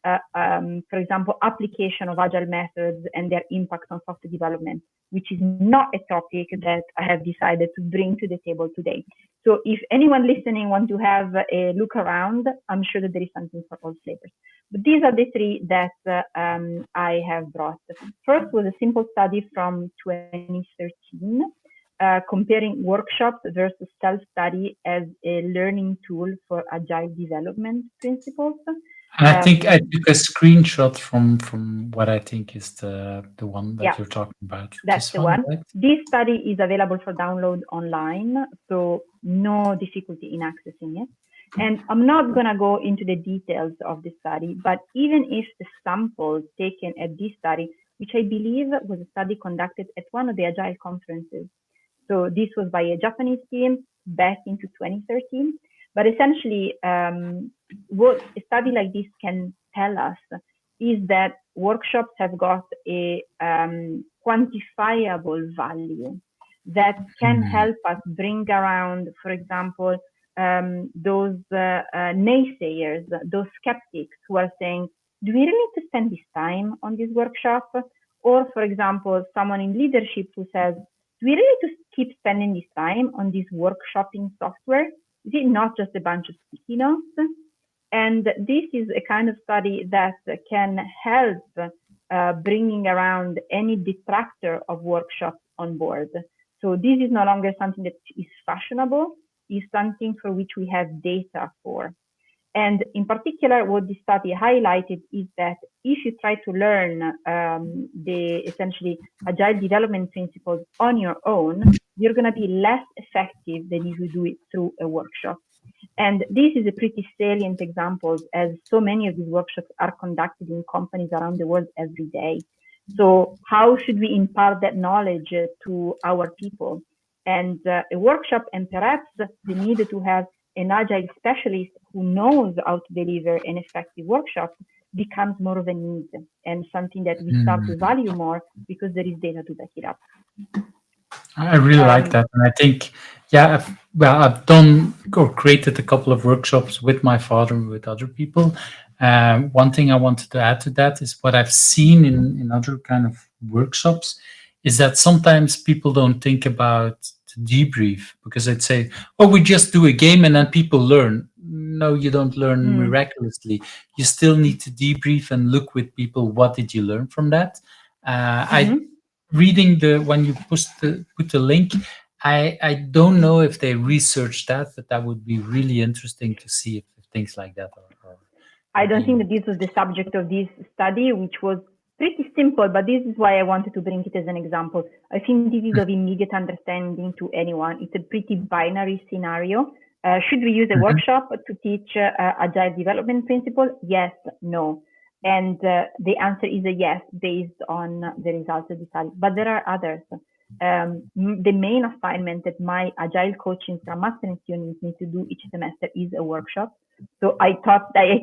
for example, application of agile methods and their impact on software development. which is not a topic that I have decided to bring to the table today. So if anyone listening want to have a look around, I'm sure that there is something for all flavors. But these are the three that I have brought. First was a simple study from 2013, comparing workshops versus self-study as a learning tool for agile development principles. And I think I Um, took a screenshot from what I think is the one yeah, that you're talking about. that's This the one, one. right? This study is available for download online, so no difficulty in accessing it. And I'm not going to go into the details of the study, but even if the sample taken at this study, which I believe was a study conducted at one of the Agile conferences, so this was by a Japanese team back into 2013. But essentially, what a study like this can tell us is that workshops have got a quantifiable value that can Mm. help us bring around, for example, those naysayers, those skeptics who are saying, do we really need to spend this time on this workshop? Or, for example, someone in leadership who says, do we really need to keep spending this time on this workshopping software? Is it not just a bunch of sticky notes? And this is a kind of study that can help bringing around any detractor of workshops on board. So this is no longer something that is fashionable, is something for which we have data for. And in particular, what this study highlighted is that if you try to learn the essentially agile development principles on your own, you're going to be less effective than if you do it through a workshop. And this is a pretty salient example, as so many of these workshops are conducted in companies around the world every day. So how should we impart that knowledge to our people? And a workshop, and perhaps the need to have an agile specialist who knows how to deliver an effective workshop becomes more of a need and something that we start to Mm. value more because there is data to back it up. I really like Um, that, and I think, yeah, I've done or created a couple of workshops with my father and with other people. One thing I wanted to add to that is what I've seen in other kind of workshops is that sometimes people don't think about to debrief because they'd say, "Oh, we just do a game and then people learn." No, you don't learn mm, miraculously. You still need to debrief and look with people. What did you learn from that? I mhm. reading the when you put the link, I don't know if they researched that, but that would be really interesting to see if things like that are I don't think being. that this was the subject of this study, which was pretty simple, but this is why I wanted to bring it as an example. I think this is of immediate understanding to anyone. It's a pretty binary scenario. Should we use a Mhm. workshop to teach agile development principle? Yes, no. And the answer is a yes based on the results of the study. But there are others. The main assignment that my agile coaching Scrum Mastering students need to do each semester is a workshop. So I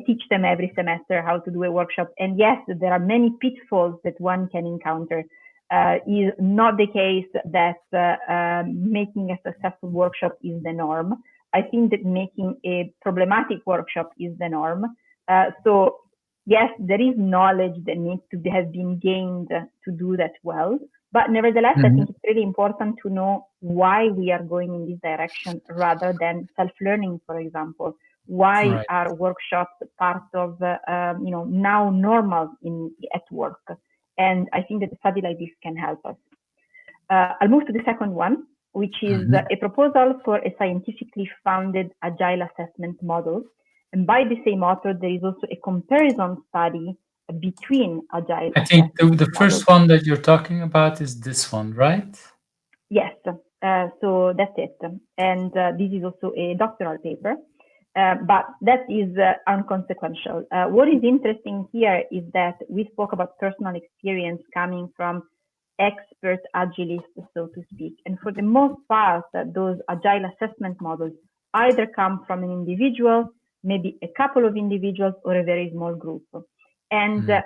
teach them every semester how to do a workshop. And yes, there are many pitfalls that one can encounter. Is not the case that making a successful workshop is the norm. I think that making a problematic workshop is the norm. So yes, there is knowledge that needs to have been gained to do that well. But nevertheless, I Mhm. think it's really important to know why we are going in this direction rather than self-learning, for example. Why Right. are workshops part of now normal in at work? And I think that a study like this can help us. I'll move to the second one, which is Mhm. a proposal for a scientifically founded agile assessment model. And by the same author, there is also a comparison study between agile I think assessment the models. first one that you're talking about is this one, right? Yes, so that's it. And this is also a doctoral paper, but that is unconsequential. What is interesting here is that we spoke about personal experience coming from expert agilists, so to speak. And for the most part, those agile assessment models either come from an individual, maybe a couple of individuals, or a very small group. And Mm.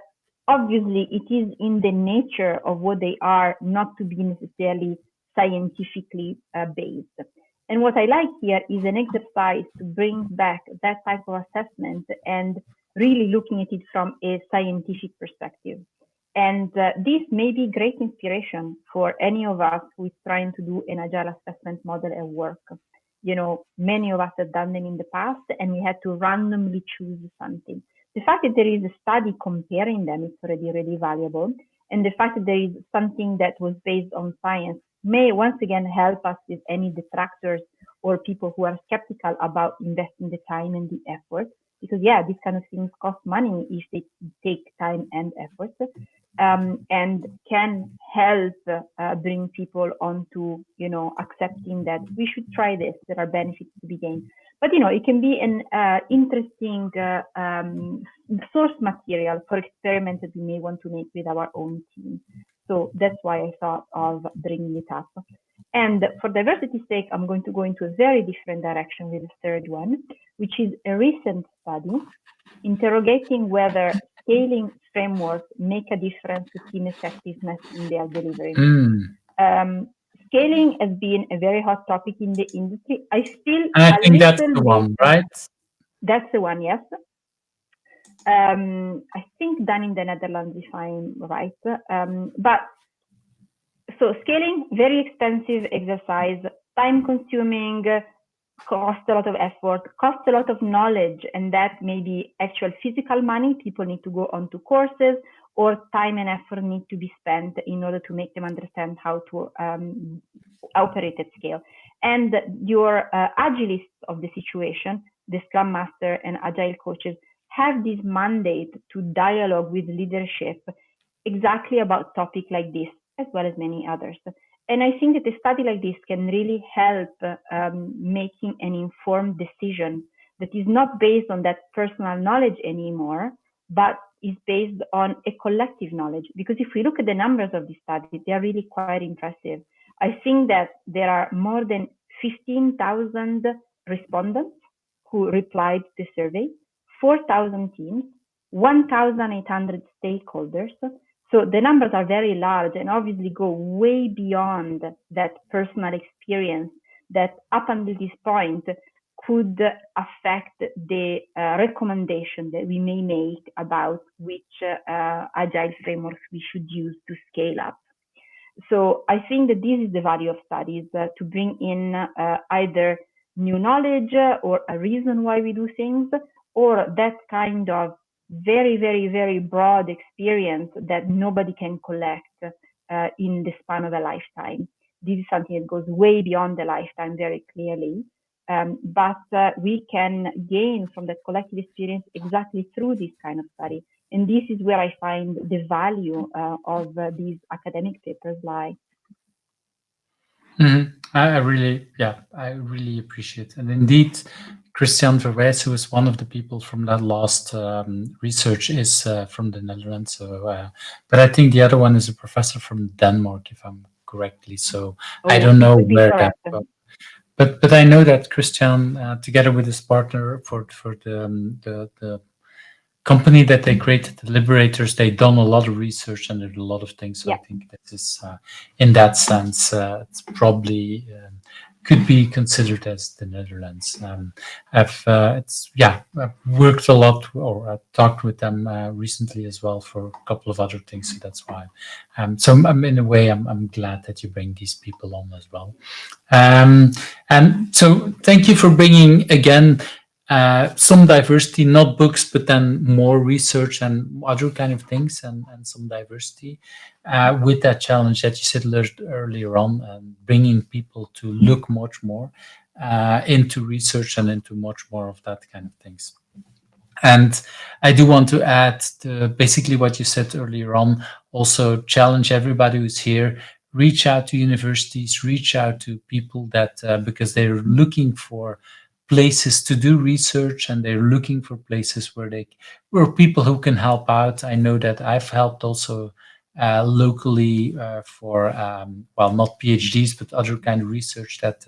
obviously, it is in the nature of what they are not to be necessarily scientifically based. And what I like here is an exercise to bring back that type of assessment and really looking at it from a scientific perspective. And this may be great inspiration for any of us who is trying to do an agile assessment model at work. Many of us have done them in the past, and we had to randomly choose something. The fact that there is a study comparing them is already really valuable. And the fact that there is something that was based on science may once again help us with any detractors or people who are skeptical about investing the time and the effort. Because yeah, these kind of things cost money if they take time and effort, and can help bring people onto, accepting that we should try this. There are benefits to be gained. But it can be an interesting source material for experiments that we may want to make with our own team. So that's why I thought of bringing it up. And for diversity's sake, I'm going to go into a very different direction with the third one, which is a recent study interrogating whether scaling frameworks make a difference to team effectiveness in their delivery. Scaling has been a very hot topic in the industry. I feel And I a think that's the little one, bit. right? That's the one, yes. I think done in the Netherlands, if I'm right. But so scaling, very expensive exercise, time consuming, costs a lot of effort, costs a lot of knowledge, and that may be actual physical money. People need to go onto courses, or time and effort need to be spent in order to make them understand how to operate at scale. And your agilists of the situation, the Scrum Master and Agile coaches, have this mandate to dialogue with leadership exactly about topics like this, as well as many others. And I think that a study like this can really help making an informed decision that is not based on that personal knowledge anymore, but is based on a collective knowledge. Because if we look at the numbers of the study, they are really quite impressive. I think that there are more than 15,000 respondents who replied to the survey, 4,000 teams, 1,800 stakeholders. So the numbers are very large and obviously go way beyond that personal experience that up until this point could affect the recommendation that we may make about which agile frameworks we should use to scale up. So I think that this is the value of studies, to bring in either new knowledge or a reason why we do things, or that kind of very, very, very broad experience that nobody can collect in the span of a lifetime. This is something that goes way beyond the lifetime very clearly. But we can gain from that collective experience exactly through this kind of study. And this is where I find the value of these academic papers lie. I really appreciate it. And indeed, Christian Verwijs, who is one of the people from that last research, is from the Netherlands. So, but I think the other one is a professor from Denmark, if I'm correctly. So I don't know where that. But I know that Christian, together with his partner for the company that they created, the Liberators, they've done a lot of research and did a lot of things. So I think this is, in that sense, it's probably could be considered as the Netherlands. I've worked a lot, or I talked with them recently as well for a couple of other things. So that's why. So I'm in a way, I'm glad that you bring these people on as well. And so thank you for bringing again some diversity, not books, but then more research and other kind of things, and some diversity with that challenge that you said earlier on, and bringing people to look much more into research and into much more of that kind of things. And I do want to add to basically what you said earlier on, also challenge everybody who's here, reach out to universities, reach out to people that, because they're looking for places to do research, and they're looking for places where people who can help out. I know that I've helped also locally for not PhDs, but other kind of research that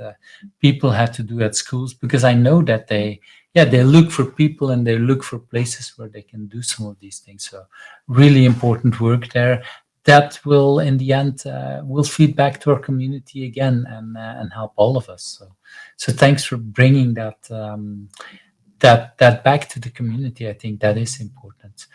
people had to do at schools, because I know that they look for people and they look for places where they can do some of these things. So really important work there. That will, in the end, will feed back to our community again and help all of us. So thanks for bringing that that back to the community. I think that is important.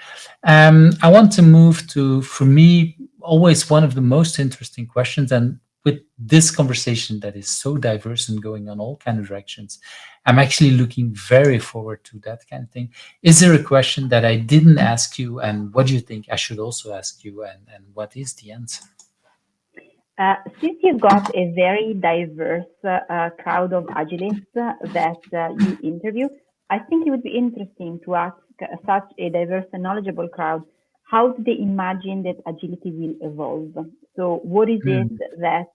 I want to move to, for me, always one of the most interesting questions, and with this conversation that is so diverse and going on all kind of directions, I'm actually looking very forward to that kind of thing. Is there a question that I didn't ask you, and what do you think I should also ask you, and what is the answer? Since you've got a very diverse crowd of agilists that you interview, I think it would be interesting to ask such a diverse and knowledgeable crowd, how do they imagine that agility will evolve? So what is it Mm, that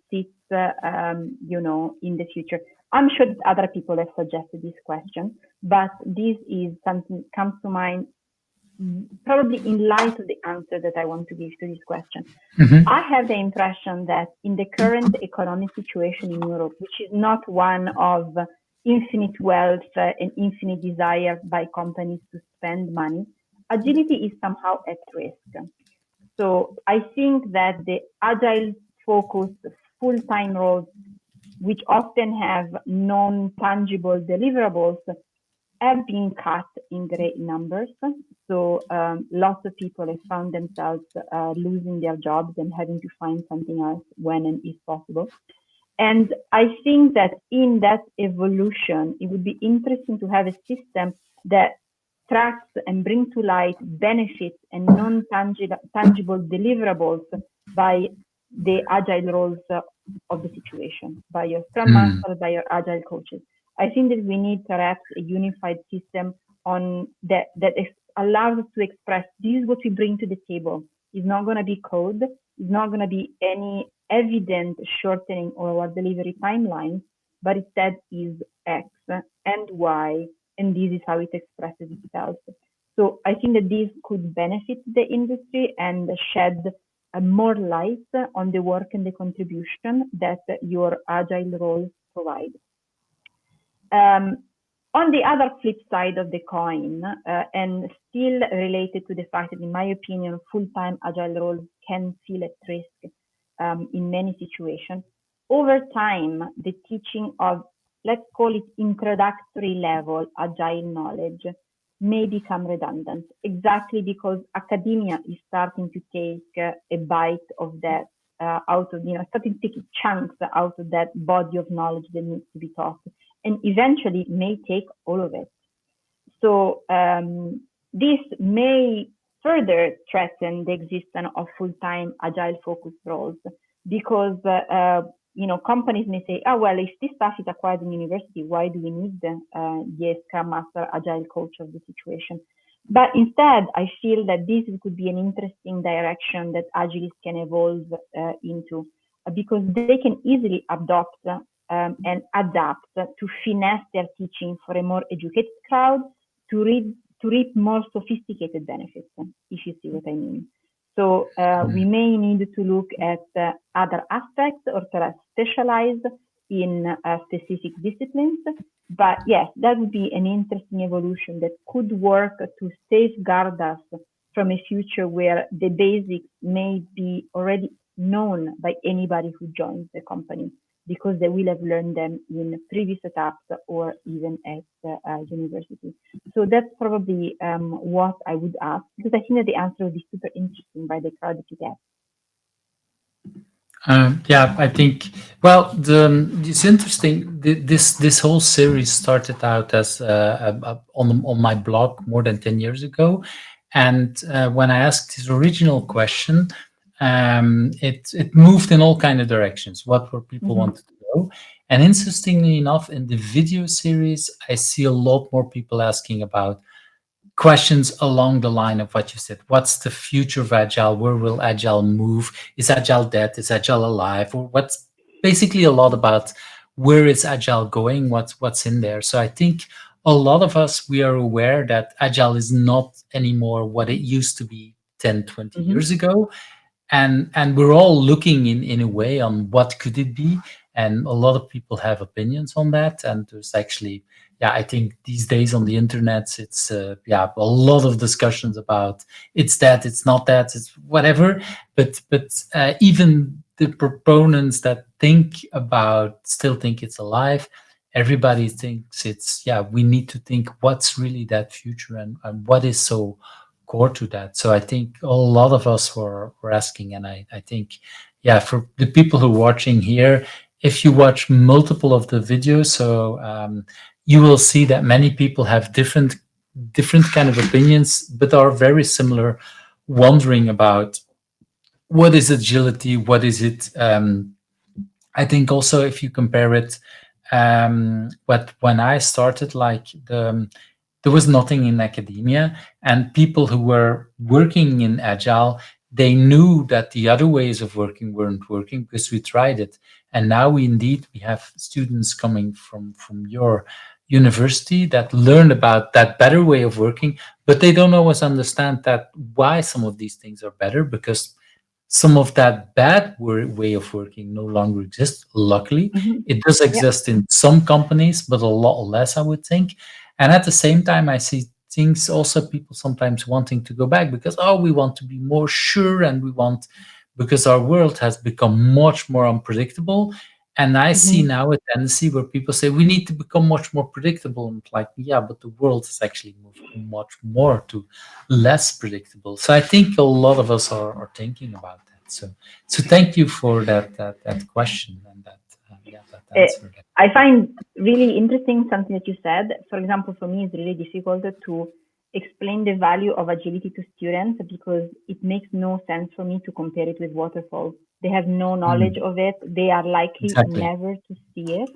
sits, in the future? I'm sure that other people have suggested this question, but this is something that comes to mind probably in light of the answer that I want to give to this question. mhm, I have the impression that in the current economic situation in Europe, which is not one of infinite wealth and infinite desire by companies to spend money, agility is somehow at risk. So I think that the agile focused full-time roles, which often have non-tangible deliverables, have been cut in great numbers. So lots of people have found themselves losing their jobs and having to find something else when and if possible. And I think that in that evolution, it would be interesting to have a system that tracks and brings to light benefits and non-tangible deliverables by the agile roles of the situation, by your scrum mm, master, by your agile coaches. I think that we need perhaps a unified system on that allows us to express this is what we bring to the table. It's not going to be code. It's not going to be any evident shortening of our delivery timeline, but instead is X and Y, and this is how it expresses itself. So I think that this could benefit the industry and shed more light on the work and the contribution that your agile roles provide. Um, on the other flip side of the coin, and still related to the fact that, in my opinion, full-time agile roles can feel at risk in many situations, over time, the teaching of, let's call it introductory level agile knowledge may become redundant, exactly because academia is starting to take a bite of that out of, starting to take chunks out of that body of knowledge that needs to be taught and eventually may take all of it. So this may further threaten the existence of full-time agile focused roles because companies may say, oh well, if this stuff is acquired in university, why do we need the Scrum Master agile coach of the situation? But instead, I feel that this could be an interesting direction that agilists can evolve into because they can easily adopt and adapt to finesse their teaching for a more educated crowd to read to reap more sophisticated benefits, if you see what I mean. So we mm. may need to look at other aspects or perhaps specialize in specific disciplines. But yes, that would be an interesting evolution that could work to safeguard us from a future where the basics may be already known by anybody who joins the company because they will have learned them in previous etaps or even at university. So that's probably what I would ask because I think that the answer would be super interesting by the crowd that you get. Yeah, I think. Well, it's interesting. This whole series started out as on my blog more than 10 years ago, and when I asked this original question, it moved in all kind of directions. What were people Mm-hmm. wanted to know? And interestingly enough, in the video series, I see a lot more people asking about questions along the line of what you said. What's the future of agile? Where will agile move? Is agile dead? Is agile alive? Or what's basically a lot about where is agile going? What's in there? So I think a lot of us, we are aware that agile is not anymore what it used to be 10, 20 Mm-hmm. years ago, and we're all looking in a way on what could it be, and a lot of people have opinions on that, and there's actually, yeah, I think these days on the internet it's yeah, a lot of discussions about it's that, it's not that, it's whatever. But even the proponents that think about still think it's alive, everybody thinks it's, yeah, we need to think what's really that future, and what is so core to that. So I think a lot of us were asking, and I think, yeah, for the people who are watching here, if you watch multiple of the videos, so you will see that many people have different kind of opinions, but are very similar, wondering about what is agility, what is it. I think also if you compare it, but when I started, like there was nothing in academia, and people who were working in agile, they knew that the other ways of working weren't working because we tried it. And now we have students coming from your university that learn about that better way of working, but they don't always understand that why some of these things are better, because some of that bad way of working no longer exists. Luckily, Mhm. it does Yeah. exist in some companies, but a lot less, I would think. And at the same time, I see things also, people sometimes wanting to go back because, oh, we want to be more sure, and we want, because our world has become much more unpredictable. And I see Mhm. now a tendency where people say we need to become much more predictable. And like, yeah, but the world has actually moved much more to less predictable. So I think a lot of us are thinking about that. So thank you for that question, and that yeah, that Uh, answer. I find really interesting something that you said. For example, for me, it's really difficult to explain the value of agility to students because it makes no sense for me to compare it with waterfall. They have no knowledge Mm, of it. They are likely exactly. never to see it.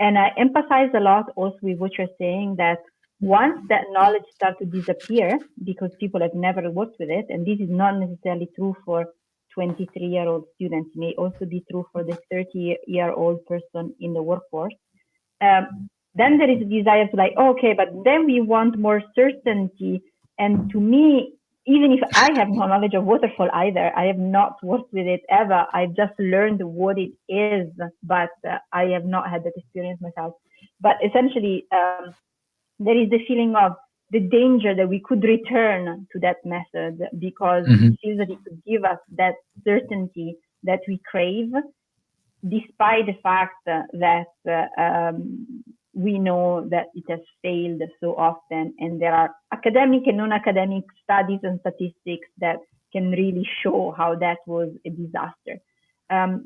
And I empathize a lot also with what you're saying that once that knowledge starts to disappear because people have never worked with it, and this is not necessarily true for 23-year-old students, it may also be true for the 30-year-old person in the workforce. Um, then there is a desire to like, oh, okay, but then we want more certainty. And to me, even if I have no knowledge of waterfall either, I have not worked with it ever. I've just learned what it is, but I have not had that experience myself. But essentially, there is the feeling of the danger that we could return to that method because it Hmm. feels that it could give us that certainty that we crave despite the fact that we know that it has failed so often, and there are academic and non-academic studies and statistics that can really show how that was a disaster.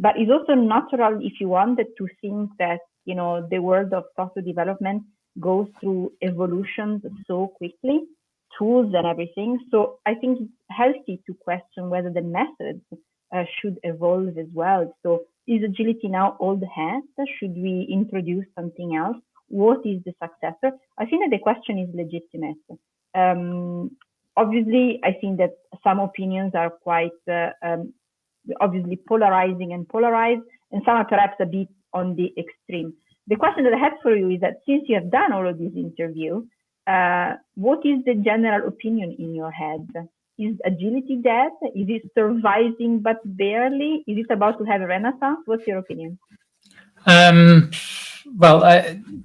But it's also natural, if you wanted, to think that the world of software development goes through evolutions so quickly, tools and everything. So I think it's healthy to question whether the methods should evolve as well. So is agility now old hat? Should we introduce something else? What is the successor? I think that the question is legitimate. Um, Obviously, I think that some opinions are quite obviously polarizing and polarized, and some are perhaps a bit on the extreme. The question that I have for you is that since you have done all of these interviews, what is the general opinion in your head? Is agility dead? Is it surviving but barely? Is it about to have a renaissance? What's your opinion? Um, well,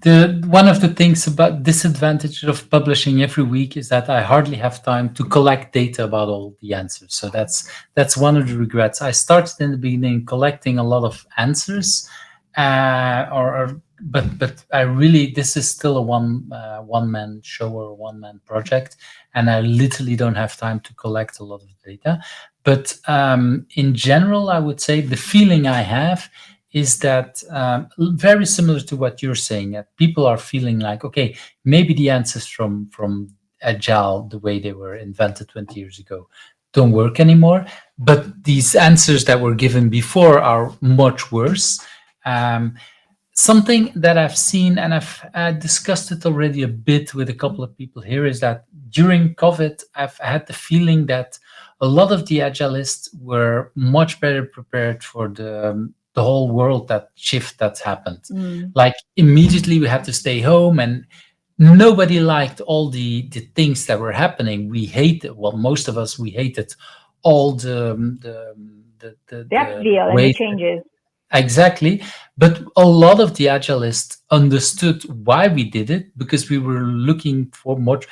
the one of the things about disadvantage of publishing every week is that I hardly have time to collect data about all the answers. So that's one of the regrets. I started in the beginning collecting a lot of answers, but I really, this is still a one man show or a one man project, and I literally don't have time to collect a lot of data. But in general, I would say the feeling I have is that very similar to what you're saying, that people are feeling like, okay, maybe the answers from agile, the way they were invented 20 years ago, don't work anymore, but these answers that were given before are much worse. um, Something that I've seen, and I've discussed it already a bit with a couple of people here, is that during COVID, I've had the feeling that a lot of the agilists were much better prepared for the whole world, that shift that's happened. Mm. Like immediately, we had to stay home, and nobody liked all the things that were happening. We hated, well, most of us, we hated all The the upscale and the ways. changes. Exactly. But a lot of the agilists understood why we did it, because we were looking for much.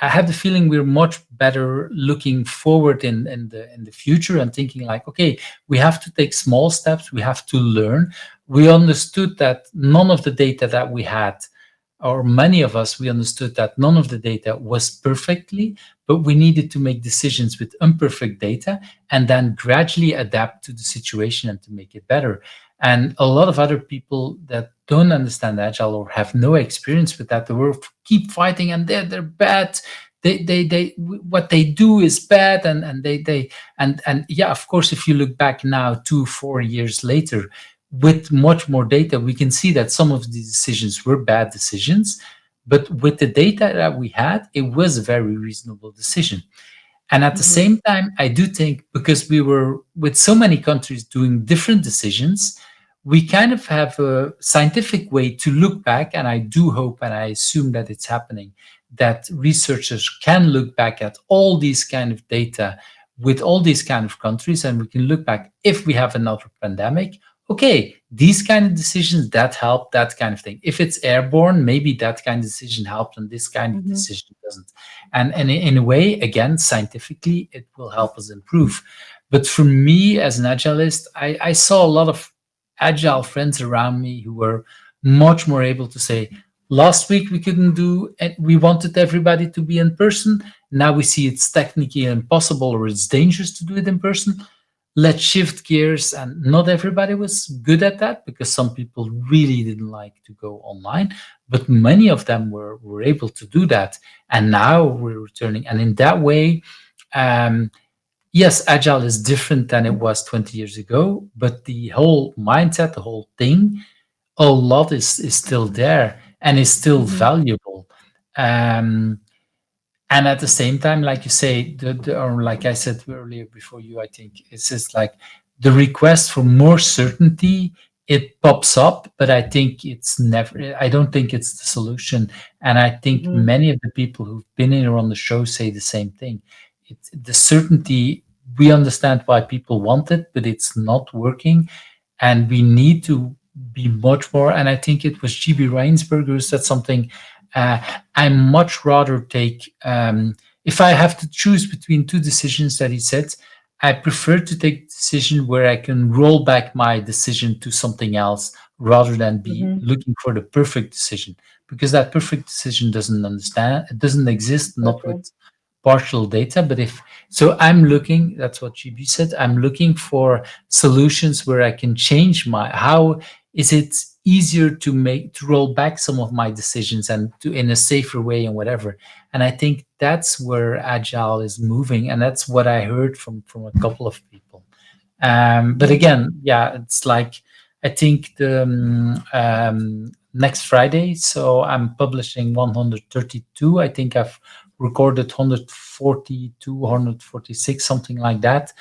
I have the feeling we're much better looking forward in the future and thinking like, okay, we have to take small steps, we have to learn. We understood that none of the data that we had, or many of us, we understood that none of the data was perfectly, but we needed to make decisions with imperfect data and then gradually adapt to the situation and to make it better. And a lot of other people that don't understand agile or have no experience with that, they will keep fighting and they're bad. They what they do is bad, and yeah, of course, if you look back now 2 4 years later with much more data, we can see that some of these decisions were bad decisions, but with the data that we had, it was a very reasonable decision. And at the Mm-hmm. same time, I do think because we were with so many countries doing different decisions, we kind of have a scientific way to look back. And I do hope and I assume that it's happening that researchers can look back at all these kind of data with all these kind of countries. And we can look back if we have another pandemic. Okay, these kind of decisions that help, that kind of thing. If it's airborne, maybe that kind of decision helped and this kind of Mm-hmm. decision doesn't. And in a way, again, scientifically, it will help us improve. But for me as an agilist, I saw a lot of agile friends around me who were much more able to say, last week we couldn't do it, we wanted everybody to be in person. Now we see it's technically impossible or it's dangerous to do it in person. Let's shift gears. And not everybody was good at that because some people really didn't like to go online, but many of them were able to do that. And now we're returning. And in that way, um, yes, agile is different than it was 20 years ago, but the whole mindset, the whole thing, a lot is still there and is still Mm-hmm. valuable. Um, and at the same time, like you say, or like I said earlier before you, I think it's just like the request for more certainty. It pops up, but I think it's never. I don't think it's the solution. And I think Mm-hmm. many of the people who've been here on the show say the same thing. It's the certainty. We understand why people want it, but it's not working, and we need to be much more. And I think it was GB Reinsberger who said something. Uh, I much rather take, if I have to choose between two decisions that he said, I prefer to take a decision where I can roll back my decision to something else rather than be Mm-hmm. looking for the perfect decision, because that perfect decision it doesn't exist, So not with true. partial data. But if so, I'm looking, that's what GB said, I'm looking for solutions where I can change how is it easier to roll back some of my decisions and to in a safer way and whatever. And I think that's where agile is moving, and that's what I heard from a couple of people. But Mm-hmm. again, yeah, it's like I think the next Friday. So I'm publishing 132. I think I've recorded 142, 146, something like that,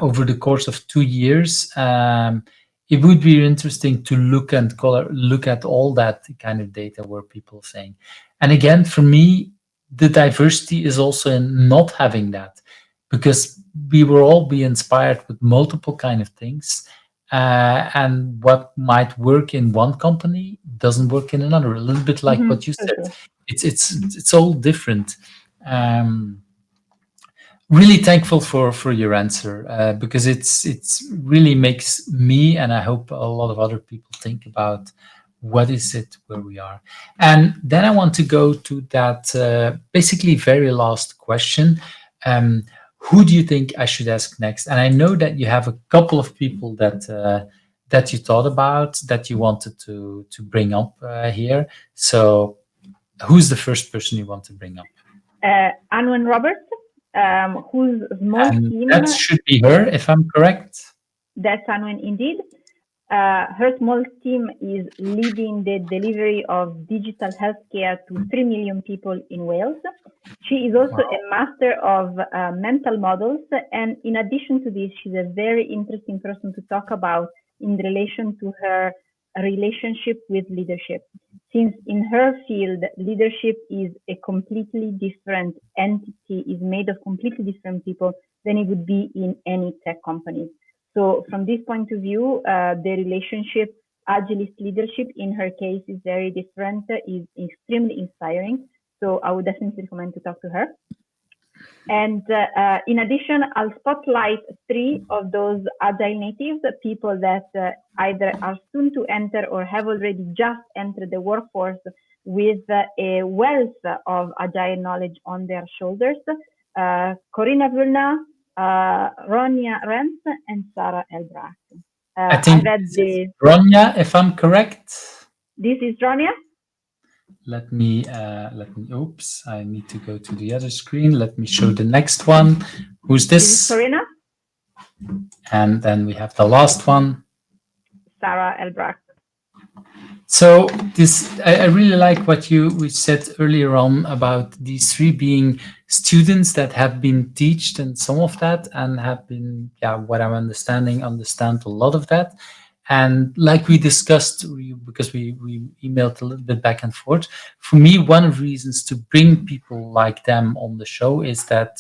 over the course of 2 years. It would be interesting to look at all that kind of data where people are saying. And again, for me, the diversity is also in not having that, because we will all be inspired with multiple kind of things, and what might work in one company doesn't work in another. A little bit like Mm-hmm. what you So said, true. it's all different. Um, Really thankful for your answer, because it's really makes me, and I hope a lot of other people, think about what is it where we are. And then I want to go to that basically very last question. um, who do you think I should ask next? And I know that you have a couple of people that you thought about, that you wanted to bring up here. So who's the first person you want to bring up? Anwen Roberts, whose small And team, that should be her, if I'm correct. that's Anwen indeed, her small team is leading the delivery of digital healthcare to 3 million people in Wales. She is also a Wow. master of mental models. And in addition to this, she's a very interesting person to talk about in relation to her relationship with leadership. Since in her field, leadership is a completely different entity, is made of completely different people than it would be in any tech company. So from this point of view, the relationship, agilist leadership in her case is very different, is extremely inspiring. So I would definitely recommend to talk to her. And in addition, I'll spotlight 3 of those agile natives, people that either are soon to enter or have already just entered the workforce with a wealth of agile knowledge on their shoulders. Corinna Vulna, Ronya Renz, and Sarah Elbracht. I think this is Ronya, if I'm correct. This is Ronya. Let me, oops, I need to go to the other screen. Let me show the next one. Who's this? This is Corinna. And then we have the last one. Sarah Elbracht. So I really like what we said earlier on about these 3 being students that have been taught and some of that, and have been, what I'm understand a lot of that. And like we discussed, because we emailed a little bit back and forth, for me, one of the reasons to bring people like them on the show is that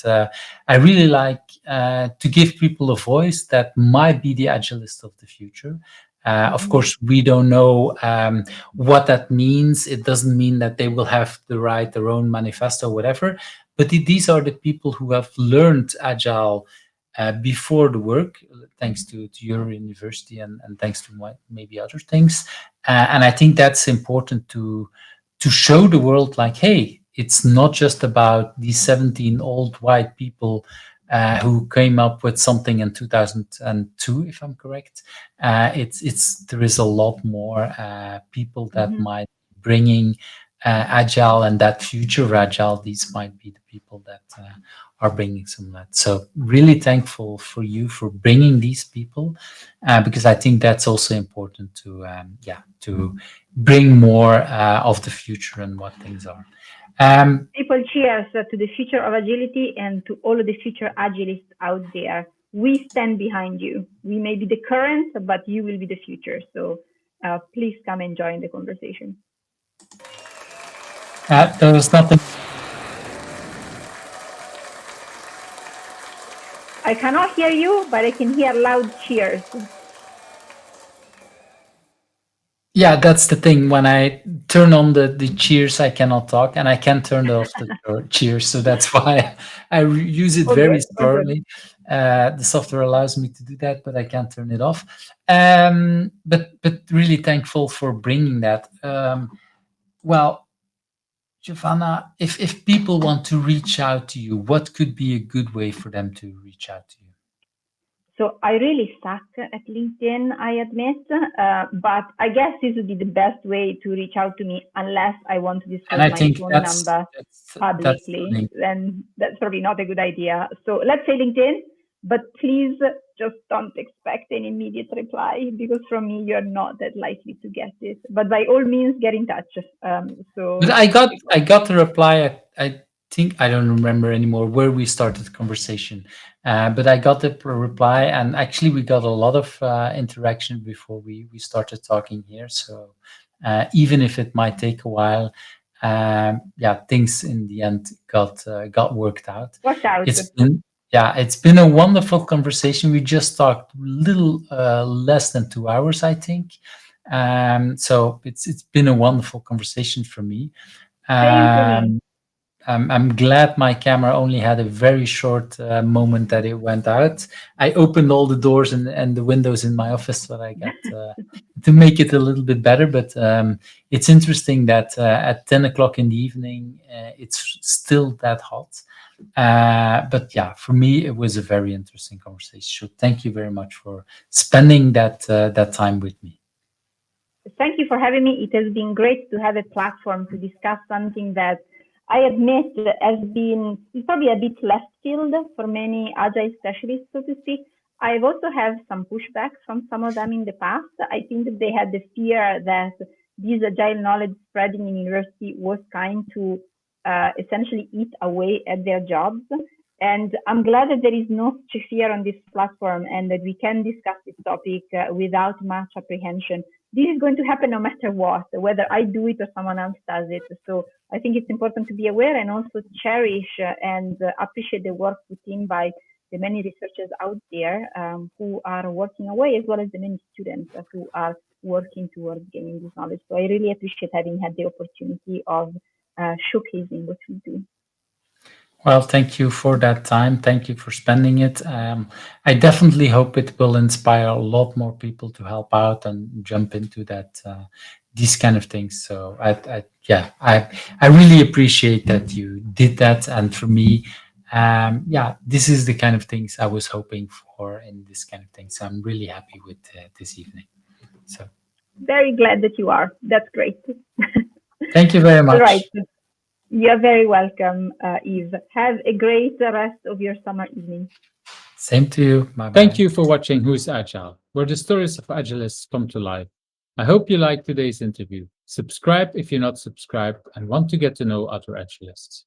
I really like to give people a voice that might be the agilist of the future. Of course, we don't know what that means. It doesn't mean that they will have to write their own manifesto or whatever, but these are the people who have learned agile before the work, thanks to your university and thanks to maybe other things. And I think that's important to show the world, like, hey, it's not just about these 17 old white people who came up with something in 2002, if I'm correct. There is a lot more people that might be bringing agile, and that future agile. These might be the people that are bringing some of that. So really thankful for you for bringing these people, because I think that's also important to bring more of the future and what things are. People, cheers to the future of agility and to all of the future agilists out there. We stand behind you. We may be the current, but you will be the future. So please come and join the conversation. There was nothing. I cannot hear you, but I can hear loud cheers. Yeah, that's the thing. When I turn on the cheers, I cannot talk, and I can't turn off the cheers. So that's why I use it very sparingly. The software allows me to do that, but I can't turn it off. But really thankful for bringing that. Well, Giovanna, if people want to reach out to you, what could be a good way for them to reach out to you? So I really suck at LinkedIn, I admit, but I guess this would be the best way to reach out to me, unless I want to disclose my phone number publicly. Then that's probably not a good idea. So let's say LinkedIn, but please just don't expect an immediate reply, because from me you're not that likely to get it. But by all means, get in touch. But I got the reply. I think I don't remember anymore where we started the conversation, but I got the reply, and actually we got a lot of interaction before we started talking here. So even if it might take a while, things in the end got worked out. It's been a wonderful conversation. We just talked a little less than 2 hours, I think. So it's been a wonderful conversation for me. I'm glad my camera only had a very short moment that it went out. I opened all the doors and the windows in my office so that I got to make it a little bit better. But it's interesting that at 10 o'clock in the evening, it's still that hot. But yeah, for me, it was a very interesting conversation. So thank you very much for spending that time with me. Thank you for having me. It has been great to have a platform to discuss something that I admit has been probably a bit left field for many agile specialists, so to speak. I've also had some pushback from some of them in the past. I think that they had the fear that this agile knowledge spreading in university was kind to essentially eat away at their jobs. And I'm glad that there is no such fear on this platform and that we can discuss this topic without much apprehension. This is going to happen no matter what, whether I do it or someone else does it. So I think it's important to be aware and also cherish and appreciate the work put in by the many researchers out there who are working away, as well as the many students who are working towards gaining this knowledge. So I really appreciate having had the opportunity of showcasing what we do. Well, thank you for that time. Thank you for spending it. I definitely hope it will inspire a lot more people to help out and jump into that these kind of things. So I really appreciate that you did that. And for me, this is the kind of things I was hoping for in this kind of thing. So I'm really happy with this evening. So Very glad that you are. That's great. thank you very All right. much. You're very welcome, Eve. Have a great rest of your summer evening. Same to you. Bye Thank bye. you for watching Who's Agile, where the stories of agilists come to life. I hope you liked today's interview. Subscribe if you're not subscribed and want to get to know other agilists.